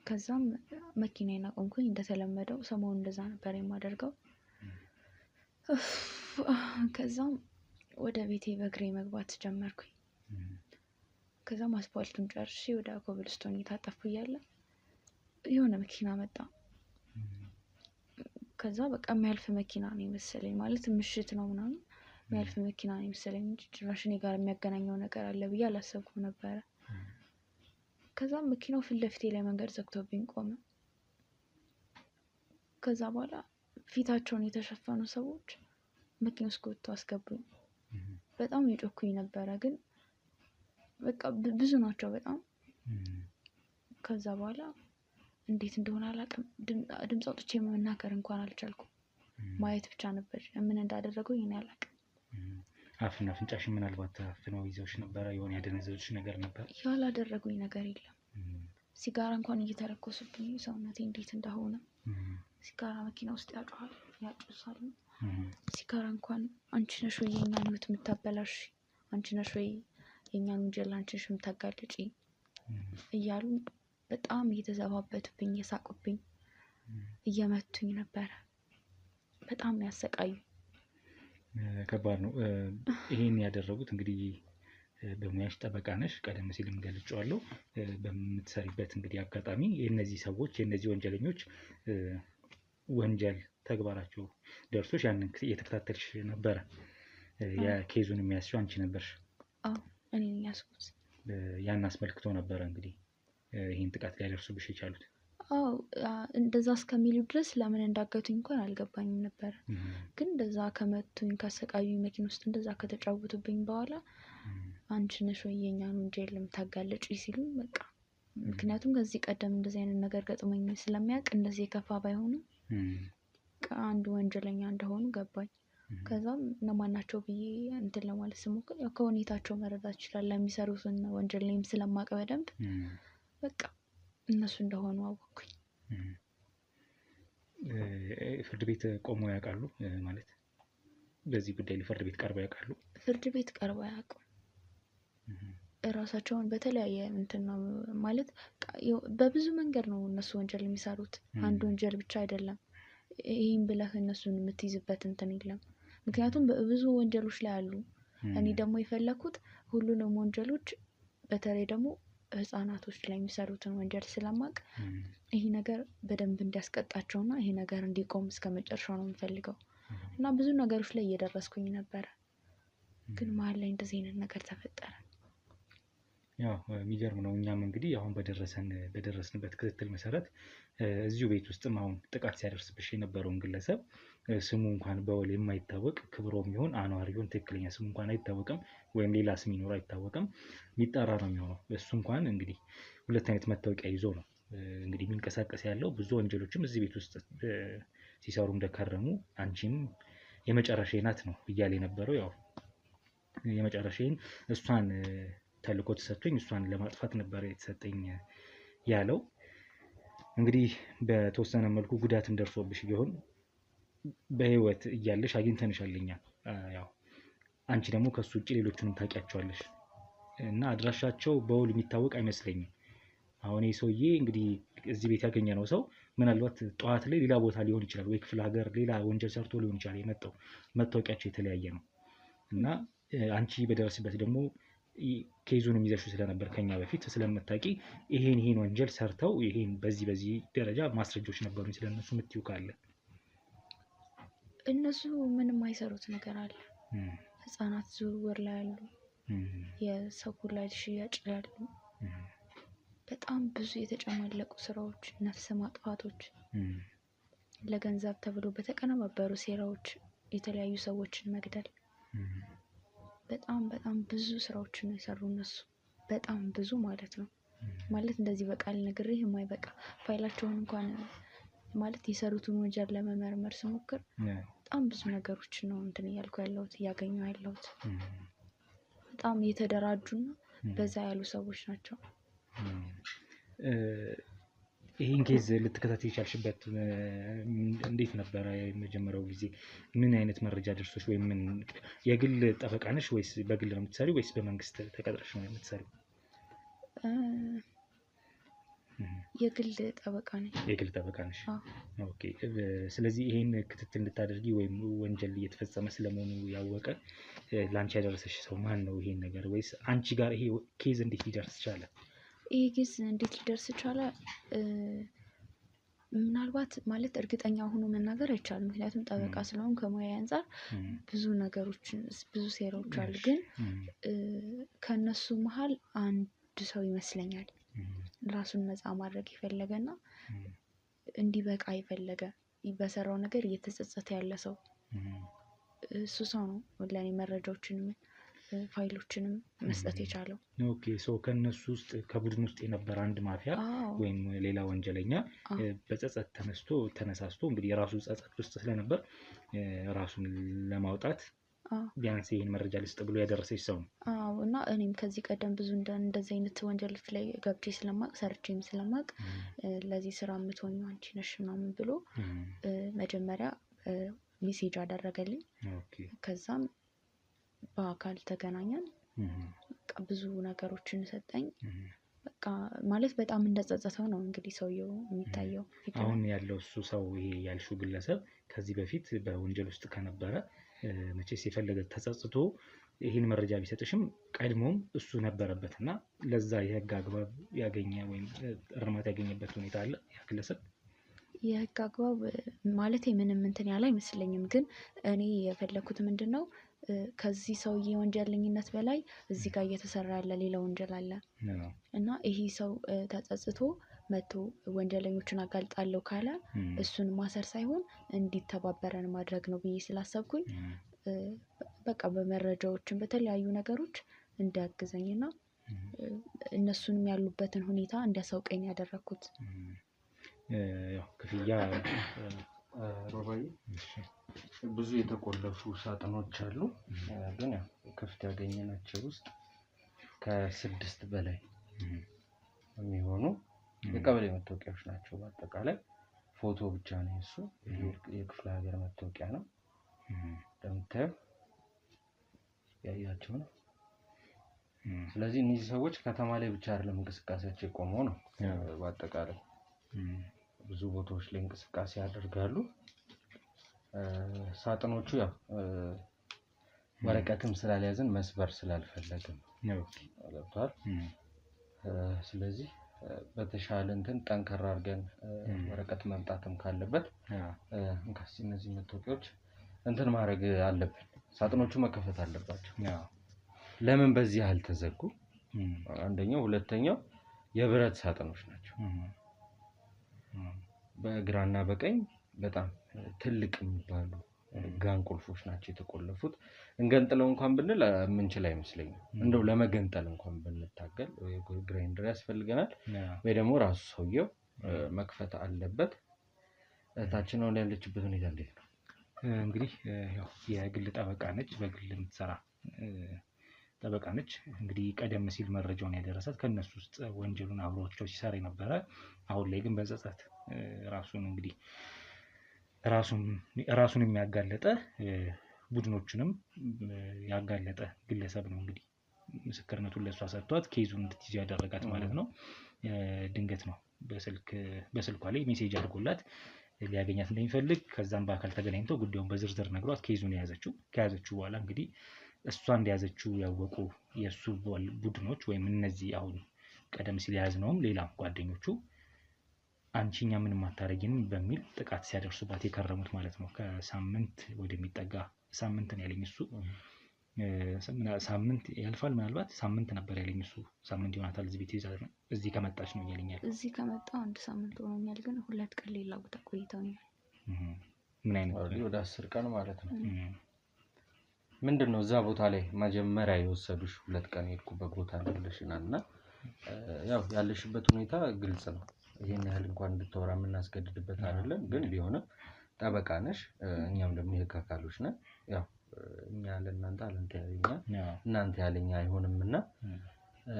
ከዛም መኪናዬን አቆምኩኝ። እንደተለመደው ሰሞኑን እንደዛ ነበር የማደርገው። ከዛም ወደ ቤቴ በእግሬ መግባት ጀመርኩኝ። ከዛም አስፋልቱን ጨርሼ ወደ ኮብልስቶን እየታጠፍኩ እያለ የሆነ መኪና መጣ። ከዛ በቃ የሚያልፍ መኪና ነው የመሰለኝ። ማለት ምሽት ነው ምናምን የሚያልፍ መኪና ነው የመሰለኝ እንጂ ጭራሽ እኔ ጋር የሚያገናኘው ነገር አለ ብዬ አላሰብኩም ነበረ። ከዛም መኪናው ፊት ለፊቴ ላይ መንገድ ዘግቶብኝ ቆመ። ከዛ በኋላ ፊታቸውን የተሸፈኑ ሰዎች መኪና ውስጥ ገብተው አስገቡኝ። በጣም የጮኩኝ ነበረ ግን በቃ ብዙ ናቸው በጣም። ከዛ በኋላ እንዴት እንደሆነ አላውቅም፣ ድምፅ አውጥቼ መናገር እንኳን አልቻልኩም። ማየት ብቻ ነበር። ምን እንዳደረገው ይሄን አላውቅም። አፍና አፍንጫሽ ምናልባት ታፍነው ይዘውሽ ነበረ? የሆነ ያደነዘዙሽ ነገር ነበር? ያላደረጉኝ ነገር የለም። ሲጋራ እንኳን እየተለኮሱብኝ ሰውነቴ እንዴት እንደሆነ። ሲጋራ መኪና ውስጥ ያጨሳሉ። ሲጋራ እንኳን አንቺ ነሽ ወይ የኛን ህይወት የምታበላሽ፣ አንቺ ነሽ ወይ የኛን ወንጀል አንቺ ነሽ የምታጋልጪ እያሉ በጣም እየተዘባበቱብኝ፣ እየሳቁብኝ፣ እየመቱኝ ነበረ። በጣም ያሰቃዩ። ከባድ ነው። ይሄን ያደረጉት እንግዲህ በሙያሽ ጠበቃ ነሽ፣ ቀደም ሲልም ገልጬዋለሁ። በምትሰሪበት እንግዲህ አጋጣሚ የእነዚህ ሰዎች የእነዚህ ወንጀለኞች ወንጀል ተግባራቸው ደርሶሽ ያንን እየተከታተልሽ ነበረ። የኬዙን የሚያስችው አንቺ ነበርሽ? አዎ እኔ ነኝ ያስኩት። ያን አስመልክቶ ነበረ እንግዲህ ይህን ጥቃት ሊያደርሱብሽ የቻሉት? አዎ እንደዛ እስከሚሉ ድረስ ለምን እንዳገቱኝ እንኳን አልገባኝም ነበረ። ግን እንደዛ ከመቱኝ ካሰቃዩኝ መኪና ውስጥ እንደዛ ከተጫወቱብኝ በኋላ አንቺ ነሽ ወይ የኛን ወንጀል የምታጋልጪ ሲሉኝ በቃ ምክንያቱም ከዚህ ቀደም እንደዚህ አይነት ነገር ገጥሞኝ ስለሚያውቅ እንደዚህ የከፋ ባይሆንም አንድ ወንጀለኛ እንደሆኑ ገባኝ። ከዛም እነማን ናቸው ብዬ እንትን ለማለት ስሞክር ያው ከሁኔታቸው መረዳት ይችላል። ለሚሰሩትን ወንጀል ላይም ስለማውቅ በደንብ በቃ እነሱ እንደሆኑ አወቅኩኝ። ፍርድ ቤት ቆመው ያውቃሉ? ማለት በዚህ ጉዳይ ፍርድ ቤት ቀርበው ያውቃሉ? ፍርድ ቤት ቀርበው አያውቁም። ራሳቸውን በተለያየ እንትን ነው ማለት በብዙ መንገድ ነው እነሱ ወንጀል የሚሰሩት። አንድ ወንጀል ብቻ አይደለም። ይህም ብለህ እነሱን የምትይዝበት እንትን የለም። ምክንያቱም ብዙ ወንጀሎች ላይ አሉ። እኔ ደግሞ የፈለኩት ሁሉንም ወንጀሎች በተለይ ደግሞ ህፃናቶች ላይ የሚሰሩትን ወንጀል ስለማቅ ይሄ ነገር በደንብ እንዲያስቀጣቸውና ይሄ ነገር እንዲቆም እስከ መጨረሻው ነው የምፈልገው እና ብዙ ነገሮች ላይ እየደረስኩኝ ነበረ። ግን መሀል ላይ እንደዚህ አይነት ነገር ተፈጠረ። ያው የሚገርም ነው። እኛም እንግዲህ አሁን በደረስንበት ክትትል መሰረት እዚሁ ቤት ውስጥም አሁን ጥቃት ሲያደርስብሽ የነበረውን ግለሰብ ስሙ እንኳን በውል የማይታወቅ ክብሮም ይሁን አኗር ይሁን ትክክለኛ ስሙ እንኳን አይታወቅም፣ ወይም ሌላ ስም ይኖር አይታወቅም፣ የሚጣራ ነው የሚሆነው። እሱ እንኳን እንግዲህ 2 አይነት መታወቂያ ይዞ ነው እንግዲህ የሚንቀሳቀስ ያለው። ብዙ ወንጀሎችም እዚህ ቤት ውስጥ ሲሰሩ እንደከረሙ አንቺም የመጨረሻዬ ናት ነው እያለ የነበረው። ያው የመጨረሻዬን እሷን ተልእኮ ተሰጥቶኝ እሷን ለማጥፋት ነበር የተሰጠኝ ያለው። እንግዲህ በተወሰነ መልኩ ጉዳትም ደርሶብሽ ቢሆን በህይወት እያለሽ አግኝተንሻል እኛ። ያው አንቺ ደግሞ ከሱ ውጭ ሌሎቹንም ታውቂያቸዋለሽ እና አድራሻቸው በውል የሚታወቅ አይመስለኝም። አሁን ይህ ሰውዬ እንግዲህ እዚህ ቤት ያገኘነው ሰው ምናልባት ጠዋት ላይ ሌላ ቦታ ሊሆን ይችላል፣ ወይ ክፍለ ሀገር ሌላ ወንጀል ሰርቶ ሊሆን ይችላል የመጣው። መታወቂያቸው የተለያየ ነው እና አንቺ በደረስበት ደግሞ ኬዙንም ይዘሽው ስለነበር ከኛ በፊት ስለምታውቂ ይሄን ወንጀል ሰርተው ይሄን በዚህ ደረጃ ማስረጃዎች ነበሩኝ ስለነሱ የምትይው ካለ? እነሱ ምንም አይሰሩት ነገር አለ። ህፃናት ዝውውር ላይ ያሉ፣ የሰው ላይ ሽያጭ ላይ ያሉ፣ በጣም ብዙ የተጨማለቁ ስራዎች፣ ነፍስ ማጥፋቶች፣ ለገንዘብ ተብሎ በተቀነባበሩ ሴራዎች የተለያዩ ሰዎችን መግደል፣ በጣም ብዙ ስራዎችን ነው የሰሩ እነሱ። በጣም ብዙ ማለት ነው። ማለት እንደዚህ በቃል ነግሬህ የማይበቃ ፋይላቸውን እንኳን ማለት የሰሩትን ወንጀል ለመመርመር ስሞክር በጣም ብዙ ነገሮች ነው እንትን እያልኩ ያለሁት እያገኘሁ ያለሁት። በጣም የተደራጁና በዛ ያሉ ሰዎች ናቸው። ይሄን ኬዝ ልትከታተይ የቻልሽበት እንዴት ነበረ? የመጀመሪያው ጊዜ ምን አይነት መረጃ ደርሶሽ? ወይም ምን የግል ጠበቃ ነሽ ወይስ በግል ነው የምትሰሪው ወይስ በመንግስት ተቀጥረሽ ነው የምትሰሪው? የግል ጠበቃ ነኝ። የግል ጠበቃ ነሽ? ኦኬ። ስለዚህ ይሄን ክትትል እንድታደርጊ ወይም ወንጀል እየተፈጸመ ስለመሆኑ ያወቀ ላንቺ ያደረሰሽ ሰው ማን ነው? ይሄን ነገር ወይስ አንቺ ጋር ይሄ ኬዝ እንዴት ሊደርስ ቻለ? ይሄ ኬዝ እንዴት ሊደርስ ቻለ? ምናልባት ማለት እርግጠኛ ሆኖ መናገር አይቻልም። ምክንያቱም ጠበቃ ስለሆን ከሙያ አንፃር ብዙ ነገሮች ብዙ ሴራዎች አሉ። ግን ከነሱ መሀል አንድ ሰው ይመስለኛል ራሱን ነፃ ማድረግ የፈለገና እንዲበቃ የፈለገ በሰራው ነገር እየተጸጸተ ያለ ሰው እሱ ሰው ነው ለኔ መረጃዎችንም ፋይሎችንም መስጠት የቻለው። ኦኬ። ሶ ከነሱ ውስጥ ከቡድን ውስጥ የነበረ አንድ ማፊያ ወይም ሌላ ወንጀለኛ በጸጸት ተነሳስቶ እንግዲህ የራሱ ጸጸት ውስጥ ስለነበር ራሱን ለማውጣት ቢያንስ ይሄን መረጃ ልስጥ ብሎ ያደረሰች ሰው ነው። እና እኔም ከዚህ ቀደም ብዙ እንደዚህ አይነት ወንጀሎች ላይ ገብቼ ስለማቅ ሰርቼም ስለማቅ ለዚህ ስራ የምትሆኚ አንቺ ነሽ ምናምን ብሎ መጀመሪያ ሜሴጅ አደረገልኝ። ከዛም በአካል ተገናኘን። በቃ ብዙ ነገሮችን ሰጠኝ። በቃ ማለት በጣም እንደጸጸተው ነው እንግዲህ ሰውየው የሚታየው። አሁን ያለው እሱ ሰው ይሄ ያልሽው ግለሰብ ከዚህ በፊት በወንጀል ውስጥ ከነበረ መቼስ የፈለገ ተጸጽቶ ይህን መረጃ ቢሰጥሽም ቀድሞም እሱ ነበረበት እና ለዛ የህግ አግባብ ያገኘ ወይም እርማት ያገኘበት ሁኔታ አለ ያ ግለሰብ? የህግ አግባብ ማለት ምንም እንትን ያለ አይመስለኝም። ግን እኔ የፈለኩት ምንድን ነው ከዚህ ሰውዬ ወንጀለኝነት በላይ እዚህ ጋር እየተሰራ ያለ ሌላ ወንጀል አለ እና ይሄ ሰው ተጸጽቶ መቶ ወንጀለኞችን አጋልጣለሁ ካለ እሱን ማሰር ሳይሆን እንዲተባበረን ማድረግ ነው ብዬ ስላሰብኩኝ በቃ በመረጃዎችን በተለያዩ ነገሮች እንዲያግዘኝና እነሱንም ያሉበትን ሁኔታ እንዲያሳውቀኝ ያደረኩት። ያው ክፍያ ሮባይ ብዙ የተቆለፉ ሳጥኖች አሉ። ግን ያው ክፍት ያገኘናቸው ውስጥ ከ6 በላይ የሚሆኑ የቀበሌ መታወቂያዎች ናቸው። በአጠቃላይ ፎቶ ብቻ ነው እሱ። የክፍለ ሀገር መታወቂያ ነው። እንደምታየው ያያቸው ነው። ስለዚህ እነዚህ ሰዎች ከተማ ላይ ብቻ አይደለም እንቅስቃሴያቸው የቆመው ነው። በአጠቃላይ ብዙ ቦታዎች ላይ እንቅስቃሴ ያደርጋሉ። ሳጥኖቹ ያው ወረቀትም ስላልያዝን መስበር ስላልፈለግን ነው ገብቷል። ስለዚህ በተሻለ እንትን ጠንከር አድርገን ወረቀት መምጣትም ካለበት እንግዲህ እነዚህ መታወቂያዎች እንትን ማድረግ አለብን። ሳጥኖቹ መከፈት አለባቸው። ለምን በዚህ አልተዘጉ? አንደኛው፣ ሁለተኛው የብረት ሳጥኖች ናቸው። በግራና በቀኝ በጣም ትልቅ የሚባሉ ጋን ቁልፎች ናቸው የተቆለፉት። እንገንጥለው እንኳን ብንል ምንችል አይመስለኝም። እንደው ለመገንጠል እንኳን ብንታገል ወይ ግራይንደር ያስፈልገናል ወይ ደግሞ ራሱ ሰውየው መክፈት አለበት። እታችን ነው ያለችበት ሁኔታ እንዴት ነው? እንግዲህ ያው የግል ጠበቃ ነች፣ በግል የምትሰራ ጠበቃ ነች። እንግዲህ ቀደም ሲል መረጃውን ያደረሳት ከነሱ ውስጥ ወንጀሉን አብሮቸው ሲሰራ የነበረ፣ አሁን ላይ ግን በጸጸት ራሱን የሚያጋለጠ ቡድኖችንም ያጋለጠ ግለሰብ ነው። እንግዲህ ምስክርነቱን ለሷ ሰጥቷት ኬዙን እንድትይዝ ያደረጋት ማለት ነው። ድንገት ነው በስልኳ ላይ ሜሴጅ አድርጎላት ሊያገኛት እንደሚፈልግ፣ ከዛም በአካል ተገናኝተው ጉዳዩን በዝርዝር ነግሯት ኬዙን ያዘችው። ከያዘችው በኋላ እንግዲህ እሷ እንደያዘችው ያወቁ የሱ ቡድኖች ወይም እነዚህ አሁን ቀደም ሲል ያዝነውም ሌላ ጓደኞቹ አንቺኛ ምንም አታረጊንም በሚል ጥቃት ሲያደርሱባት የከረሙት ማለት ነው። ከሳምንት ወደሚጠጋ ሳምንት ነው ያለኝ እሱ። ሳምንት ያልፋል፣ ምናልባት ሳምንት ነበር ያለኝ እሱ። ሳምንት ይሆናታል እዚህ ቤት ይዛል ነው እዚህ ከመጣች ነው ያለኛል። እዚህ ከመጣው አንድ ሳምንት ሆኖኛል፣ ግን 2 ቀን ሌላ ቦታ ቆይተውኛል። ምን አይነት ወደ 10 ቀን ማለት ነው። ምንድነው እዛ ቦታ ላይ መጀመሪያ የወሰዱሽ 2 ቀን የሄድኩበት ቦታ እንደልሽናልና ያው ያለሽበት ሁኔታ ግልጽ ነው። ይሄን ያህል እንኳን እንድትወራ የምናስገድድበት አይደለም፣ ግን ቢሆንም ጠበቃ ነሽ፣ እኛም ደግሞ የህግ አካሎች ነን። ያው እኛ ለእናንተ እናንተ ያለኛ አይሆንምና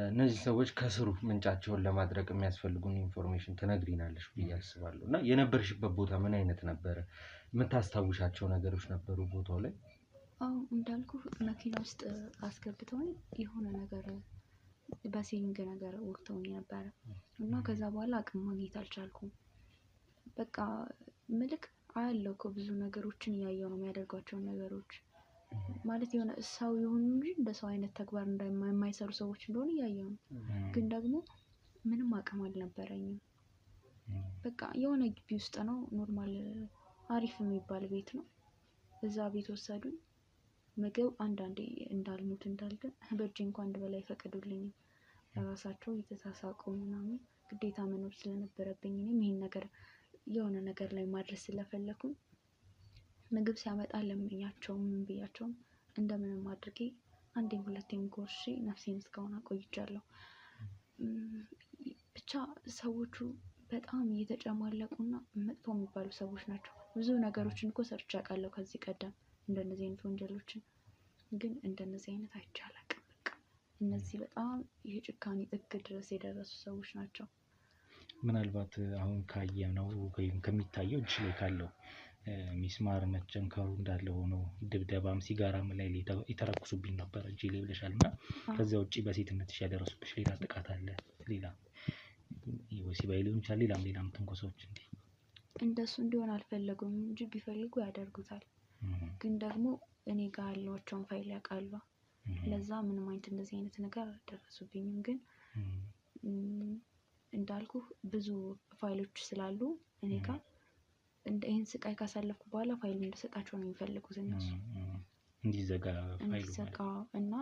እነዚህ ሰዎች ከስሩ ምንጫቸውን ለማድረግ የሚያስፈልጉን ኢንፎርሜሽን ትነግሪናለሽ ብዬ አስባለሁ። እና የነበርሽበት ቦታ ምን አይነት ነበረ? የምታስታውሻቸው ነገሮች ነበሩ ቦታው ላይ? አዎ እንዳልኩ መኪና ውስጥ አስገብተውኝ የሆነ ነገር በሲሊንግ ነገር ወቅተውኝ ነበረ እና ከዛ በኋላ አቅም ማግኘት አልቻልኩም። በቃ ምልክ አያለው እኮ ብዙ ነገሮችን እያየው ነው የሚያደርጓቸውን ነገሮች ማለት የሆነ ሰው ይሁን እንጂ እንደ ሰው አይነት ተግባር የማይሰሩ ሰዎች እንደሆነ እያየው ነው። ግን ደግሞ ምንም አቅም አልነበረኝም። በቃ የሆነ ግቢ ውስጥ ነው፣ ኖርማል አሪፍ የሚባል ቤት ነው። እዛ ቤት ወሰዱኝ። ምግብ አንዳንዴ እንዳልሞት እንዳልድን በእጄ እንኳን እንድበላ አይፈቅዱልኝም። ራሳቸው የተሳሳቁ ምናምን ግዴታ መኖር ስለነበረብኝ እኔም ይሄን ነገር የሆነ ነገር ላይ ማድረስ ስለፈለኩኝ ምግብ ሲያመጣ ለምኛቸው ምን ብያቸውም እንደምንም አድርጌ አንዴም ሁለቴም ጎርሼ ነፍሴን እስካሁን አቆይቻለሁ። ብቻ ሰዎቹ በጣም እየተጨማለቁና መጥፎ የሚባሉ ሰዎች ናቸው። ብዙ ነገሮችን እኮ ሰርቼ አውቃለሁ ከዚህ ቀደም እንደነዚህ አይነት ወንጀሎችን፣ ግን እንደነዚህ አይነት አይቼ አላውቅም። በቃ እነዚህ በጣም የጭካኔ ጥግ ድረስ የደረሱ ሰዎች ናቸው። ምናልባት አሁን ካየነው ወይም ከሚታየው እጅ ላይ ካለው ሚስማር መቸንከሩ እንዳለ ሆኖ ድብደባም ሲጋራም ላይ የተረኩሱብኝ ነበር እጅ ላይ ብለሻልና ከዚያ ውጪ በሴትነትሽ ያደረሱብሽ ሌላ ጥቃት አለ? ሌላ ወሲባዊ ሊሆን ይችላል፣ ሌላም ትንኮሳዎች? እንደሱ እንዲሆን አልፈለጉም እንጂ ቢፈልጉ ያደርጉታል። ግን ደግሞ እኔ ጋር ያለዋቸውን ፋይል ያውቃሉ። ለዛ ምንም አይነት እንደዚህ አይነት ነገር አልደረሱብኝም። ግን እንዳልኩ ብዙ ፋይሎች ስላሉ እኔ ጋር ይህን ስቃይ ካሳለፍኩ በኋላ ፋይል እንድሰጣቸው ነው የሚፈልጉት እነሱ። እንዲዘጋ እና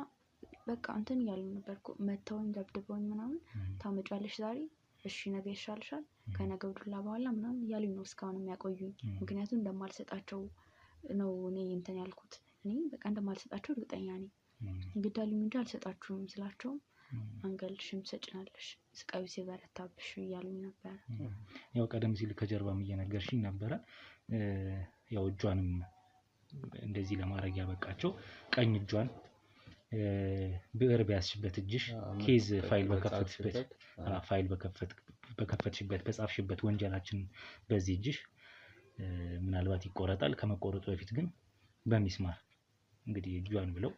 በቃ እንትን እያሉ ነበር እኮ መተውኝ ደብድበውኝ ምናምን። ታመጫለሽ ዛሬ፣ እሺ ነገ ይሻልሻል፣ ከነገ ወዲያ በኋላ ምናምን እያሉኝ ነው እስካሁን የሚያቆዩኝ። ምክንያቱም እንደማልሰጣቸው ነው እኔ እንትን ያልኩት። እኔ በቃ እንደማልሰጣቸው እርግጠኛ ነኝ። ግዳሉኝ እንጂ አልሰጣችሁም ስላቸውም አንገልሽም ትሰጭናለሽ፣ ስቃዩ ሲበረታብሽ እያሉኝ ነበር። ያው ቀደም ሲል ከጀርባም እየነገርሽኝ ነበረ። ያው እጇንም እንደዚህ ለማድረግ ያበቃቸው ቀኝ እጇን ብዕር ቢያስሽበት እጅሽ ኬዝ ፋይል በከፈትሽበት በጻፍሽበት ወንጀላችን በዚህ እጅሽ ምናልባት ይቆረጣል። ከመቆረጡ በፊት ግን በሚስማር እንግዲህ እጇን ብለው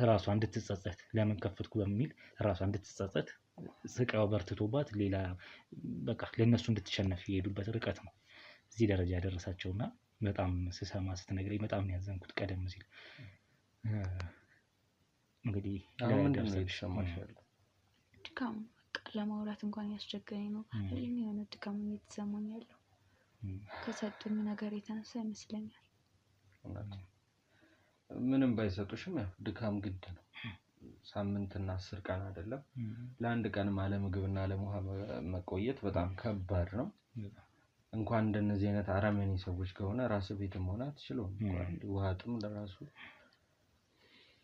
ራሷ እንድትጸጸት ለምን ከፈትኩ በሚል ራሷ እንድትጸጸት ስቃዩ በርትቶባት ሌላ በቃ ለነሱ እንድትሸነፍ የሄዱበት ርቀት ነው እዚህ ደረጃ ያደረሳቸውና በጣም ስሰማ ስትነግረኝ በጣም ነው ያዘንኩት። ቀደም ሲል እንግዲህ ምንድን ነው የተሰማሽ ያለው? ድካም በቃ ለማውራት እንኳን ያስቸገረኝ ነው። የሆነ ድካም እየተሰማኝ ያለው ከሰጡኝ ነገር የተነሳ ይመስለኛል። ምንም ባይሰጡሽም ያው ድካም ግድ ነው። ሳምንትና 10 ቀን አይደለም ለአንድ ቀን አለ ምግብና አለ ውሃ መቆየት በጣም ከባድ ነው። እንኳን እንደነዚህ አይነት አረመኔ ሰዎች ከሆነ ራስ ቤትም ሆነ አትችለውም። ውሃ ጥም ለራሱ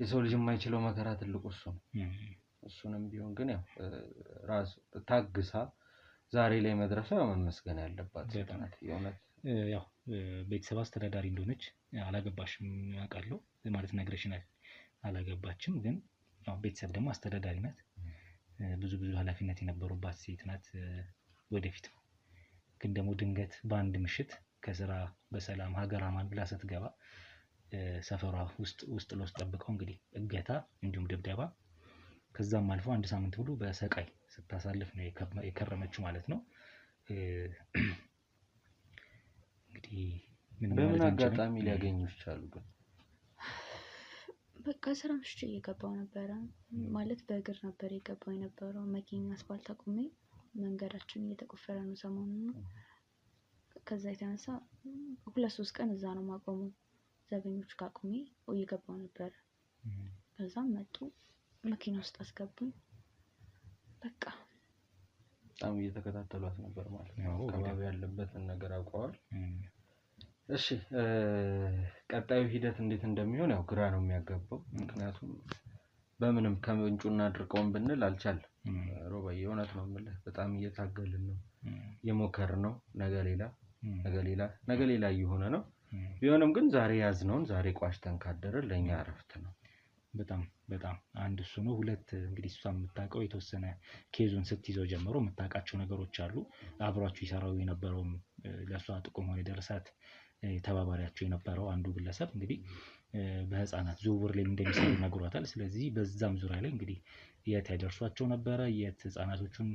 የሰው ልጅ የማይችለው መከራ ትልቁ እሱ ነው። እሱንም ቢሆን ግን ያው ራስ ታግሳ ዛሬ ላይ መድረሷ መመስገን ያለባት ናት። የእውነት ያው ቤተሰብ አስተዳዳሪ እንደሆነች አላገባሽም አውቃለሁ ማለት ነግረሽናል። አላገባችም ግን ያው ቤተሰብ ደግሞ አስተዳዳሪ ናት። ብዙ ኃላፊነት የነበሩባት ሴት ናት። ወደፊት ግን ደግሞ ድንገት በአንድ ምሽት ከስራ በሰላም ሀገር አማን ብላ ስትገባ ሰፈሯ ውስጥ ለውስጥ ጠብቀው እንግዲህ እገታ እንዲሁም ድብደባ ከዛም አልፎ አንድ ሳምንት ሁሉ በሰቃይ ስታሳልፍ ነው የከረመችው ማለት ነው። እንግዲህ በምን አጋጣሚ ሊያገኙሽ ቻሉ? ግን በቃ ስራ ምሽት እየገባው ነበረ ማለት በእግር ነበር የገባው የነበረው። መኪና አስፋልት አቁሜ መንገዳችን እየተቆፈረ ነው ሰሞኑን። ከዛ የተነሳ 2-3 ቀን እዛ ነው ማቆሙ። ዘበኞች ጋር አቁሜ እየገባው ነበር። ከዛም መጡ መኪና ውስጥ አስገቡኝ። በቃ በጣም እየተከታተሏት ነበር ማለት ነው። አካባቢ ያለበትን ነገር አውቀዋል። እሺ ቀጣዩ ሂደት እንዴት እንደሚሆን ያው ግራ ነው የሚያጋባው። ምክንያቱም በምንም ከምንጩና ድርቀውን ብንል አልቻለም። ሮባዬ እውነት ነው የምልህ በጣም እየታገልን ነው የሞከርን ነው። ነገ ሌላ እየሆነ ነው። ቢሆንም ግን ዛሬ ያዝነውን ዛሬ ቋሽተን ካደረን ለእኛ እረፍት ነው። በጣም አንድ እሱ ነው። ሁለት እንግዲህ እሷ የምታውቀው የተወሰነ ኬዙን ስትይዘው ጀምሮ የምታውቃቸው ነገሮች አሉ። አብሯቸው ይሰራው የነበረውም ለእሷ ጥቁም ሆነ ደርሳት ተባባሪያቸው የነበረው አንዱ ግለሰብ እንግዲህ በህፃናት ዝውውር ላይ እንደሚሰሩ ነግሯታል። ስለዚህ በዛም ዙሪያ ላይ እንግዲህ የት ያደርሷቸው ነበረ፣ የት ህፃናቶቹን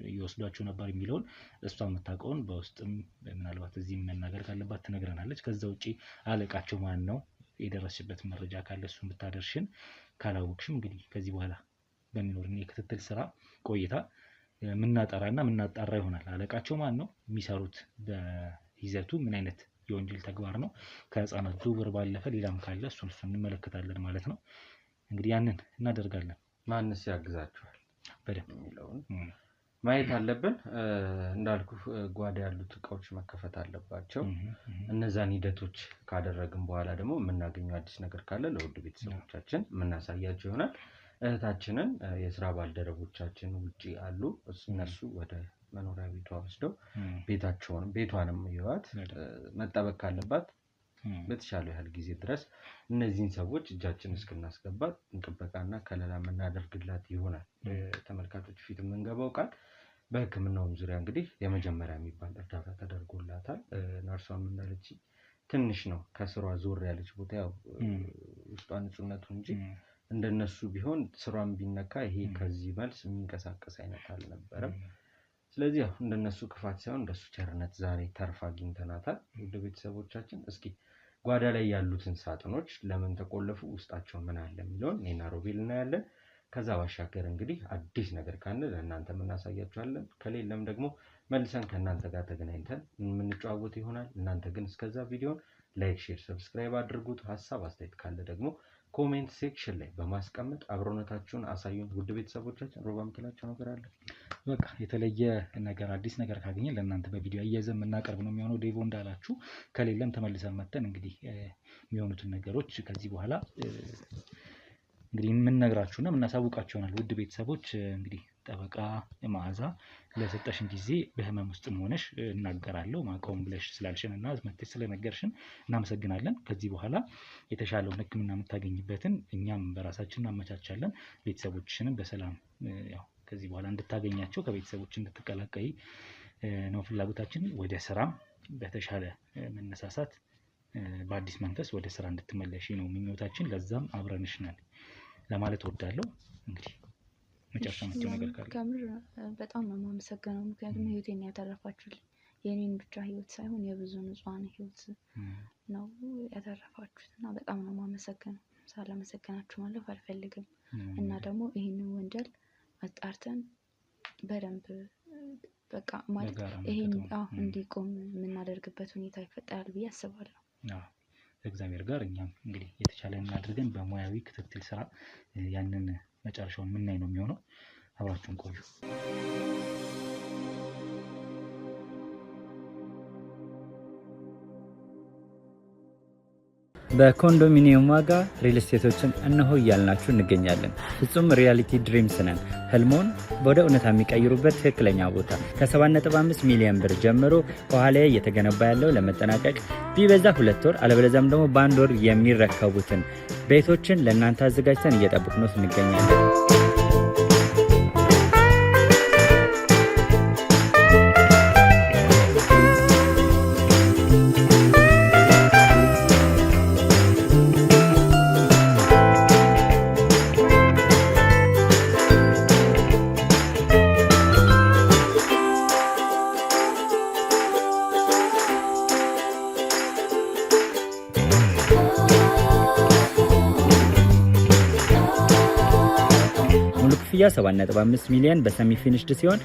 ይወስዷቸው ነበር የሚለውን እሷ የምታውቀውን በውስጥም ምናልባት እዚህ መናገር ካለባት ትነግረናለች። ከዛ ውጪ አለቃቸው ማን ነው የደረስሽበት መረጃ ካለ እሱን ብታደርሽን፣ ካላወቅሽም እንግዲህ ከዚህ በኋላ በሚኖርን የክትትል ስራ ቆይታ ምናጣራ ይሆናል። አለቃቸው ማን ነው፣ የሚሰሩት በይዘቱ ምን አይነት የወንጀል ተግባር ነው፣ ከህፃናት ዝውውር ባለፈ ሌላም ካለ እሱን እንመለከታለን ማለት ነው። እንግዲህ ያንን እናደርጋለን። ማንስ ያግዛችኋል በደንብ የሚለውን ማየት አለብን። እንዳልኩ ጓዳ ያሉት እቃዎች መከፈት አለባቸው። እነዛን ሂደቶች ካደረግን በኋላ ደግሞ የምናገኘው አዲስ ነገር ካለ ለውድ ቤተሰቦቻችን የምናሳያቸው ይሆናል። እህታችንን የስራ ባልደረቦቻችን ውጪ አሉ። እነሱ ወደ መኖሪያ ቤቷ ወስደው ቤቷንም ይዋት መጠበቅ ካለባት በተሻለ ያህል ጊዜ ድረስ እነዚህን ሰዎች እጃችን እስክናስገባት ጥበቃና ከለላ የምናደርግላት ይሆናል። ተመልካቾች ፊት የምንገባው ቃል በሕክምናውም ዙሪያ እንግዲህ የመጀመሪያ የሚባል እርዳታ ተደርጎላታል። ነርሷም እንዳለች ትንሽ ነው ከስሯ ዞር ያለች ቦታ ያው ውስጧ ንጹህነቱ እንጂ እንደነሱ ቢሆን ስሯን ቢነካ ይሄ ከዚህ መልስ የሚንቀሳቀስ አይነት አልነበረም። ስለዚህ ያው እንደነሱ ክፋት ሳይሆን እንደሱ ቸርነት ዛሬ ተርፋ አግኝተናታል። ውድ ቤተሰቦቻችን እስኪ ጓዳ ላይ ያሉትን ሳጥኖች ለምን ተቆለፉ፣ ውስጣቸው ምን አለ የሚለውን እኔና ሮቤል እናያለን። ከዛ ባሻገር እንግዲህ አዲስ ነገር ካለ ለእናንተ እናሳያችኋለን። ከሌለም ደግሞ መልሰን ከእናንተ ጋር ተገናኝተን የምንጨዋወት ይሆናል። እናንተ ግን እስከዛ ቪዲዮን ላይክ፣ ሼር፣ ሰብስክራይብ አድርጉት። ሀሳብ አስተያየት ካለ ደግሞ ኮሜንት ሴክሽን ላይ በማስቀመጥ አብሮነታችሁን አሳዩን። ውድ ቤተሰቦቻችን ሮባ የምትላቸው ነገር አለ? በቃ የተለየ ነገር አዲስ ነገር ካገኘን ለእናንተ በቪዲዮ አያይዘን የምናቀርብ ነው የሚሆነው። ዴቮ እንዳላችሁ ከሌለም ተመልሰን መተን እንግዲህ የሚሆኑትን ነገሮች ከዚህ በኋላ እንግዲህ የምንነግራችሁና የምናሳውቃችሁ ይሆናል። ውድ ቤተሰቦች እንግዲህ ጠበቃ መዓዛ ለሰጠሽን ጊዜ በህመም ውስጥም ሆነሽ እናገራለሁ ማቆም ብለሽ ስላልሽን እና መጥተሽ ስለነገርሽን እናመሰግናለን። ከዚህ በኋላ የተሻለውን ሕክምና የምታገኝበትን እኛም በራሳችን እናመቻቻለን። ቤተሰቦችሽንም በሰላም ያው ከዚህ በኋላ እንድታገኛቸው ከቤተሰቦች እንድትቀላቀይ ነው ፍላጎታችን። ወደ ስራም በተሻለ መነሳሳት በአዲስ መንፈስ ወደ ስራ እንድትመለሺ ነው ምኞታችን። ለዛም አብረንሽ ነን። ለማለት እወዳለሁ። እንግዲህ መጨረሻ የምትለው ነገር ካለ? ከምር በጣም ነው የማመሰግነው። ምክንያቱም ህይወቴን ያተረፋችሁልኝ የኔን ብቻ ህይወት ሳይሆን የብዙ ንጹሃን ህይወት ነው ያተረፋችሁት እና በጣም ነው የማመሰግነው። ሳላመሰግናችሁ ማለፍ አልፈልግም እና ደግሞ ይህንን ወንጀል አጣርተን በደንብ በቃ ማለት ይሄን እንዲቆም የምናደርግበት ሁኔታ ይፈጠራል ብዬ አስባለሁ። ከእግዚአብሔር ጋር እኛም እንግዲህ የተቻለንን አድርገን በሙያዊ ክትትል ስራ ያንን መጨረሻውን የምናይ ነው የሚሆነው። አብራችሁን ቆዩ። በኮንዶሚኒየም ዋጋ ሪል ስቴቶችን እነሆ እያልናችሁ እንገኛለን። ፍጹም ሪያሊቲ ድሪምስ ነን። ህልሞን ወደ እውነታ የሚቀይሩበት ትክክለኛ ቦታ ከ7.5 ሚሊዮን ብር ጀምሮ ከኋላ እየተገነባ ያለው ለመጠናቀቅ ቢበዛ 2 ወር አለበለዚያም ደግሞ በ1 ወር የሚረከቡትን ቤቶችን ለእናንተ አዘጋጅተን እየጠበቅነው እንገኛለን። ክፍያ 7.5 ሚሊዮን በሰሚ ፊኒሽድ ሲሆን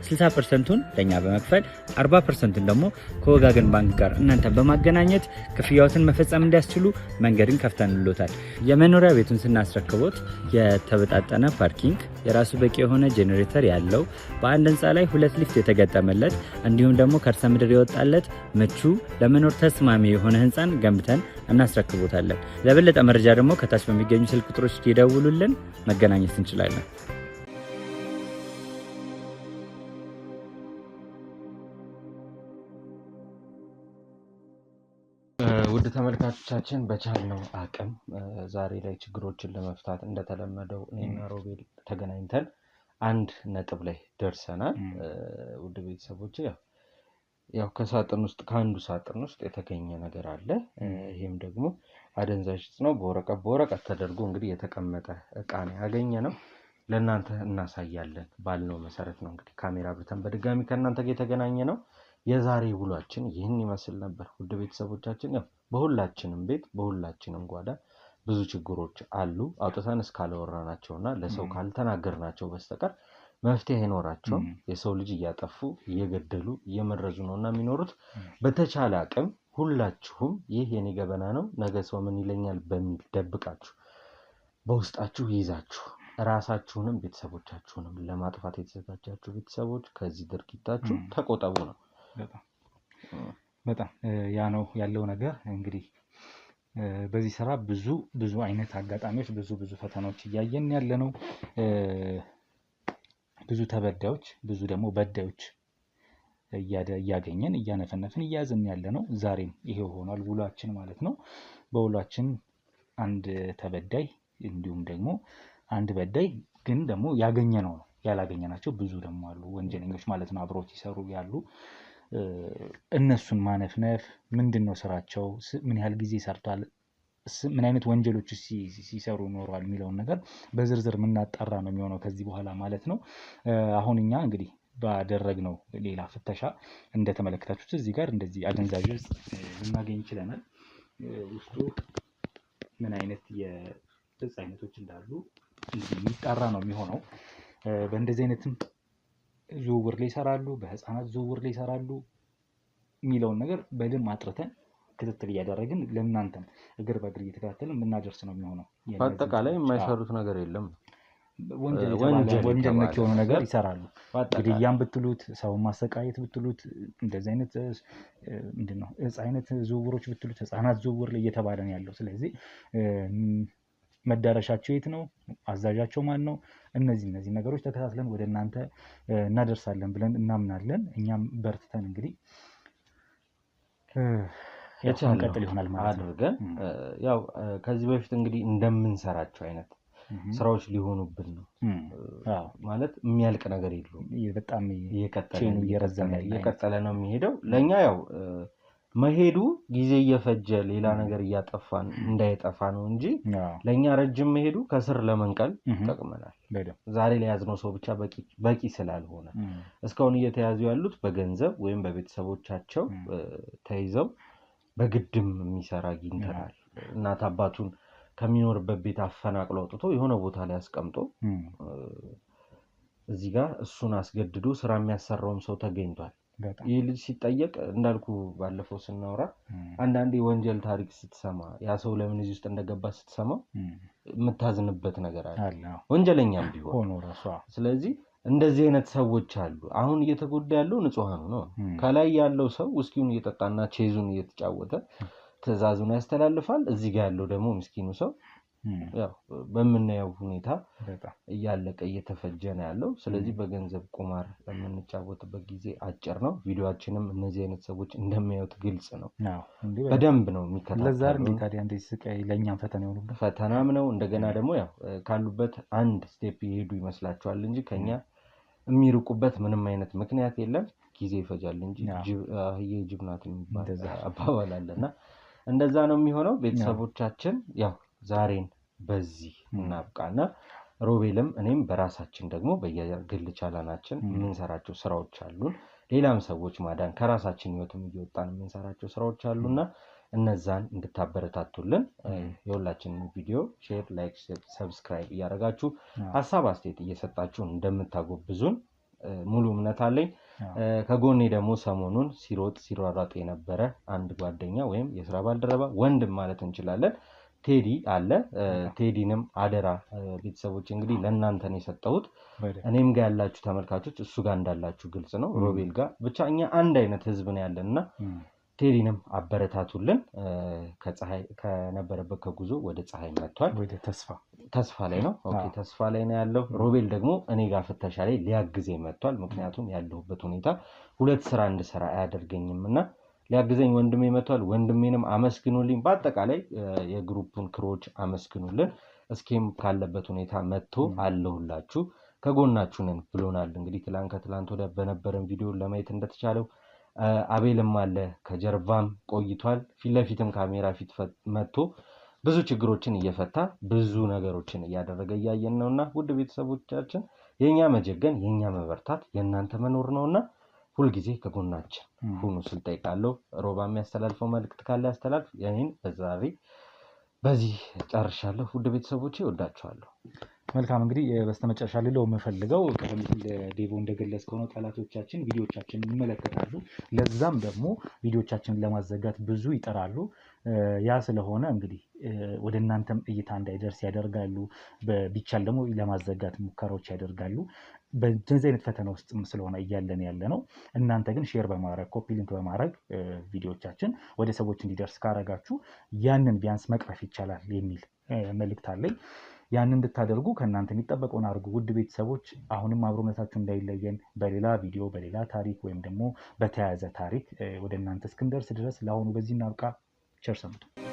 60%ቱን ለኛ በመክፈል 40%ቱን ደግሞ ከወጋገን ባንክ ጋር እናንተ በማገናኘት ክፍያዎትን መፈጸም እንዲያስችሉ መንገድን ከፍተንልዎታል። የመኖሪያ ቤቱን ስናስረክቦት የተበጣጠነ ፓርኪንግ፣ የራሱ በቂ የሆነ ጄኔሬተር ያለው በአንድ ህንፃ ላይ 2 ሊፍት የተገጠመለት እንዲሁም ደግሞ ከርሰ ምድር የወጣለት ምቹ ለመኖር ተስማሚ የሆነ ህንፃን ገንብተን እናስረክቦታለን። ለበለጠ መረጃ ደግሞ ከታች በሚገኙ ስልክ ቁጥሮች ይደውሉልን፣ መገናኘት እንችላለን። ውድ ተመልካቾቻችን በቻልነው አቅም ዛሬ ላይ ችግሮችን ለመፍታት እንደተለመደው እኔና ሮቤል ተገናኝተን አንድ ነጥብ ላይ ደርሰናል። ውድ ቤተሰቦች ያው ከሳጥን ውስጥ ከአንዱ ሳጥን ውስጥ የተገኘ ነገር አለ። ይሄም ደግሞ አደንዛዥ ዕፅ ነው። በወረቀት ተደርጎ እንግዲህ የተቀመጠ እቃ ነው ያገኘነው። ለእናንተ እናሳያለን ባልነው መሰረት ነው እንግዲህ ካሜራ አብርተን በድጋሚ ከእናንተ ጋር የተገናኘ ነው። የዛሬ ውሏችን ይህን ይመስል ነበር። ውድ ቤተሰቦቻችን ያው በሁላችንም ቤት በሁላችንም ጓዳ ብዙ ችግሮች አሉ። አውጥተን እስካላወራናቸውና ለሰው ካልተናገርናቸው በስተቀር መፍትሄ አይኖራቸውም። የሰው ልጅ እያጠፉ እየገደሉ እየመረዙ ነውና የሚኖሩት። በተቻለ አቅም ሁላችሁም ይህ የኔ ገበና ነው ነገ ሰው ምን ይለኛል በሚል ደብቃችሁ በውስጣችሁ ይዛችሁ ራሳችሁንም ቤተሰቦቻችሁንም ለማጥፋት የተዘጋጃችሁ ቤተሰቦች ከዚህ ድርጊታችሁ ተቆጠቡ ነው። በጣም ያ ነው ያለው ነገር። እንግዲህ በዚህ ስራ ብዙ አይነት አጋጣሚዎች ብዙ ፈተናዎች እያየን ያለ ነው። ብዙ ተበዳዮች ብዙ ደግሞ በዳዮች እያገኘን እያነፈነፍን እያያዝን ያለ ነው። ዛሬም ይሄው ሆኗል ውሏችን ማለት ነው። በውሏችን አንድ ተበዳይ እንዲሁም ደግሞ አንድ በዳይ ግን ደግሞ ያገኘነው ነው። ያላገኘናቸው ብዙ ደግሞ አሉ ወንጀለኞች ማለት ነው አብሮት ይሰሩ ያሉ። እነሱን ማነፍነፍ ምንድነው ስራቸው፣ ምን ያህል ጊዜ ሰርቷል፣ ምን አይነት ወንጀሎች ሲሰሩ ኖሯል የሚለውን ነገር በዝርዝር የምናጣራ ነው የሚሆነው ከዚህ በኋላ ማለት ነው። አሁን እኛ እንግዲህ ባደረግነው ሌላ ፍተሻ እንደተመለከታችሁት እዚህ ጋር እንደዚህ አደንዛዥ ዕፅ ልናገኝ ይችላል። ውስጡ ምን አይነት የዕፅ አይነቶች እንዳሉ የሚጣራ ነው የሚሆነው። በእንደዚህ አይነትም ዝውውር ላይ ይሰራሉ፣ በህፃናት ዝውውር ላይ ይሰራሉ የሚለውን ነገር በደንብ አጥርተን ክትትል እያደረግን ለእናንተም እግር በእግር እየተከታተልን የምናደርስ ነው የሚሆነው። በአጠቃላይ የማይሰሩት ነገር የለም። ወንጀል ነክ የሆነ ነገር ይሰራሉ። ግድያም ብትሉት፣ ሰው ማሰቃየት ብትሉት፣ እንደዚህ አይነት ምንድነው ዕፅ አይነት ዝውውሮች ብትሉት ህፃናት ዝውውር ላይ እየተባለ ነው ያለው። ስለዚህ መዳረሻቸው የት ነው? አዛዣቸው ማን ነው? እነዚህ ነገሮች ተከታትለን ወደ እናንተ እናደርሳለን ብለን እናምናለን። እኛም በርትተን እንግዲህ እንቀጥል ይሆናል ማለት ነው። አድርገን ያው ከዚህ በፊት እንግዲህ እንደምንሰራቸው አይነት ስራዎች ሊሆኑብን ነው ማለት የሚያልቅ ነገር የለውም። በጣም እየቀጠለ ነው የሚሄደው። ለኛ ያው መሄዱ ጊዜ እየፈጀ ሌላ ነገር እያጠፋን እንዳይጠፋ ነው እንጂ ለኛ ረጅም መሄዱ ከስር ለመንቀል ይጠቅመናል። ዛሬ ላይ ያዝነው ሰው ብቻ በቂ ስላልሆነ እስካሁን እየተያዙ ያሉት በገንዘብ ወይም በቤተሰቦቻቸው ተይዘው በግድም የሚሰራ አግኝተናል። እናት አባቱን ከሚኖርበት ቤት አፈናቅሎ አውጥቶ የሆነ ቦታ ላይ አስቀምጦ እዚህ ጋር እሱን አስገድዶ ስራ የሚያሰራውም ሰው ተገኝቷል። ይህ ልጅ ሲጠየቅ እንዳልኩ ባለፈው ስናወራ አንዳንዴ ወንጀል ታሪክ ስትሰማ ያ ሰው ለምን እዚህ ውስጥ እንደገባ ስትሰማው የምታዝንበት ነገር አለ፣ ወንጀለኛም ቢሆን። ስለዚህ እንደዚህ አይነት ሰዎች አሉ። አሁን እየተጎዳ ያለው ንጹሃኑ ነው። ከላይ ያለው ሰው ውስኪውን እየጠጣና ቼዙን እየተጫወተ ትዕዛዙን ያስተላልፋል። እዚህ ጋር ያለው ደግሞ ምስኪኑ ሰው ያው በምናየው ሁኔታ እያለቀ እየተፈጀ ነው ያለው። ስለዚህ በገንዘብ ቁማር የምንጫወትበት ጊዜ አጭር ነው። ቪዲዮአችንም እነዚህ አይነት ሰዎች እንደሚያዩት ግልጽ ነው። በደንብ ነው የሚከታተሉት። ለእኛም ፈተና ይሆኑበት ፈተናም ነው። እንደገና ደግሞ ያው ካሉበት አንድ ስቴፕ ይሄዱ ይመስላቸዋል እንጂ ከኛ የሚርቁበት ምንም አይነት ምክንያት የለም። ጊዜ ይፈጃል እንጂ ጅብ ናት የሚባል አባባል አለና እንደዛ ነው የሚሆነው። ቤተሰቦቻችን ያው ዛሬን በዚህ እናብቃና ሮቤልም እኔም በራሳችን ደግሞ በየግል ቻናላችን የምንሰራቸው ስራዎች አሉን። ሌላም ሰዎች ማዳን ከራሳችን ህይወትም እየወጣን የምንሰራቸው ስራዎች አሉና እነዛን እንድታበረታቱልን የሁላችንን ቪዲዮ ሼር፣ ላይክ፣ ሰብስክራይብ እያደረጋችሁ ሀሳብ አስተያየት እየሰጣችሁ እንደምታጎብዙን ሙሉ እምነት አለኝ። ከጎኔ ደግሞ ሰሞኑን ሲሯሯጥ የነበረ አንድ ጓደኛ ወይም የስራ ባልደረባ ወንድም ማለት እንችላለን ቴዲ አለ። ቴዲንም አደራ ቤተሰቦች እንግዲህ ለእናንተ ነው የሰጠሁት። እኔም ጋር ያላችሁ ተመልካቾች እሱ ጋር እንዳላችሁ ግልጽ ነው። ሮቤል ጋር ብቻ እኛ አንድ አይነት ህዝብ ነው ያለንና ቴዲንም አበረታቱልን። ከፀሐይ ከነበረበት ከጉዞ ወደ ፀሐይ መጥቷል። ወደ ተስፋ ላይ ነው። ኦኬ ተስፋ ላይ ነው ያለው። ሮቤል ደግሞ እኔ ጋር ፍተሻ ላይ ሊያግዘኝ መጥቷል። ምክንያቱም ያለሁበት ሁኔታ ሁለት ስራ እንድሰራ አያደርገኝምና ሊያግዘኝ ወንድሜ መጥቷል። ወንድሜንም አመስግኑልኝ። በአጠቃላይ የግሩፑን ክሮች አመስግኑልን። እስኪም ካለበት ሁኔታ መጥቶ አለሁላችሁ ከጎናችሁ ነን ብሎናል። እንግዲህ ከትላንት ወዲያ በነበረን ቪዲዮ ለማየት እንደተቻለው አቤልም አለ ከጀርባም ቆይቷል። ፊት ለፊትም ካሜራ ፊት መጥቶ ብዙ ችግሮችን እየፈታ ብዙ ነገሮችን እያደረገ እያየን ነውና ውድ ቤተሰቦቻችን የኛ መጀገን የኛ መበርታት የእናንተ መኖር ነውና ሁልጊዜ ከጎናችን ሁኑ ስል ጠይቃለሁ። ሮባ የሚያስተላልፈው መልእክት ካለ ያስተላልፍ። የኔን በዚህ ጨርሻለሁ። ውድ ቤተሰቦቼ እወዳችኋለሁ። መልካም እንግዲህ በስተመጨረሻ ልለው የምፈልገው ቀደም ሲል ዴቮ እንደገለጽከው ነው። ጠላቶቻችን ቪዲዮቻችንን ይመለከታሉ። ለዛም ደግሞ ቪዲዮቻችንን ለማዘጋት ብዙ ይጠራሉ። ያ ስለሆነ እንግዲህ ወደ እናንተም እይታ እንዳይደርስ ያደርጋሉ። ቢቻል ደግሞ ለማዘጋት ሙከራዎች ያደርጋሉ። በዚህ አይነት ፈተና ውስጥ ስለሆነ እያለን ያለ ነው። እናንተ ግን ሼር በማድረግ ኮፒ ሊንክ በማድረግ ቪዲዮቻችን ወደ ሰዎች እንዲደርስ ካረጋችሁ ያንን ቢያንስ መቅረፍ ይቻላል የሚል መልእክት አለኝ። ያንን እንድታደርጉ ከእናንተ የሚጠበቀውን አድርጉ። ውድ ቤተሰቦች አሁንም አብሮነታችሁ እንዳይለየን በሌላ ቪዲዮ በሌላ ታሪክ ወይም ደግሞ በተያያዘ ታሪክ ወደ እናንተ እስክንደርስ ድረስ ለአሁኑ በዚህ እናብቃ። ቸር ሰንብቱ።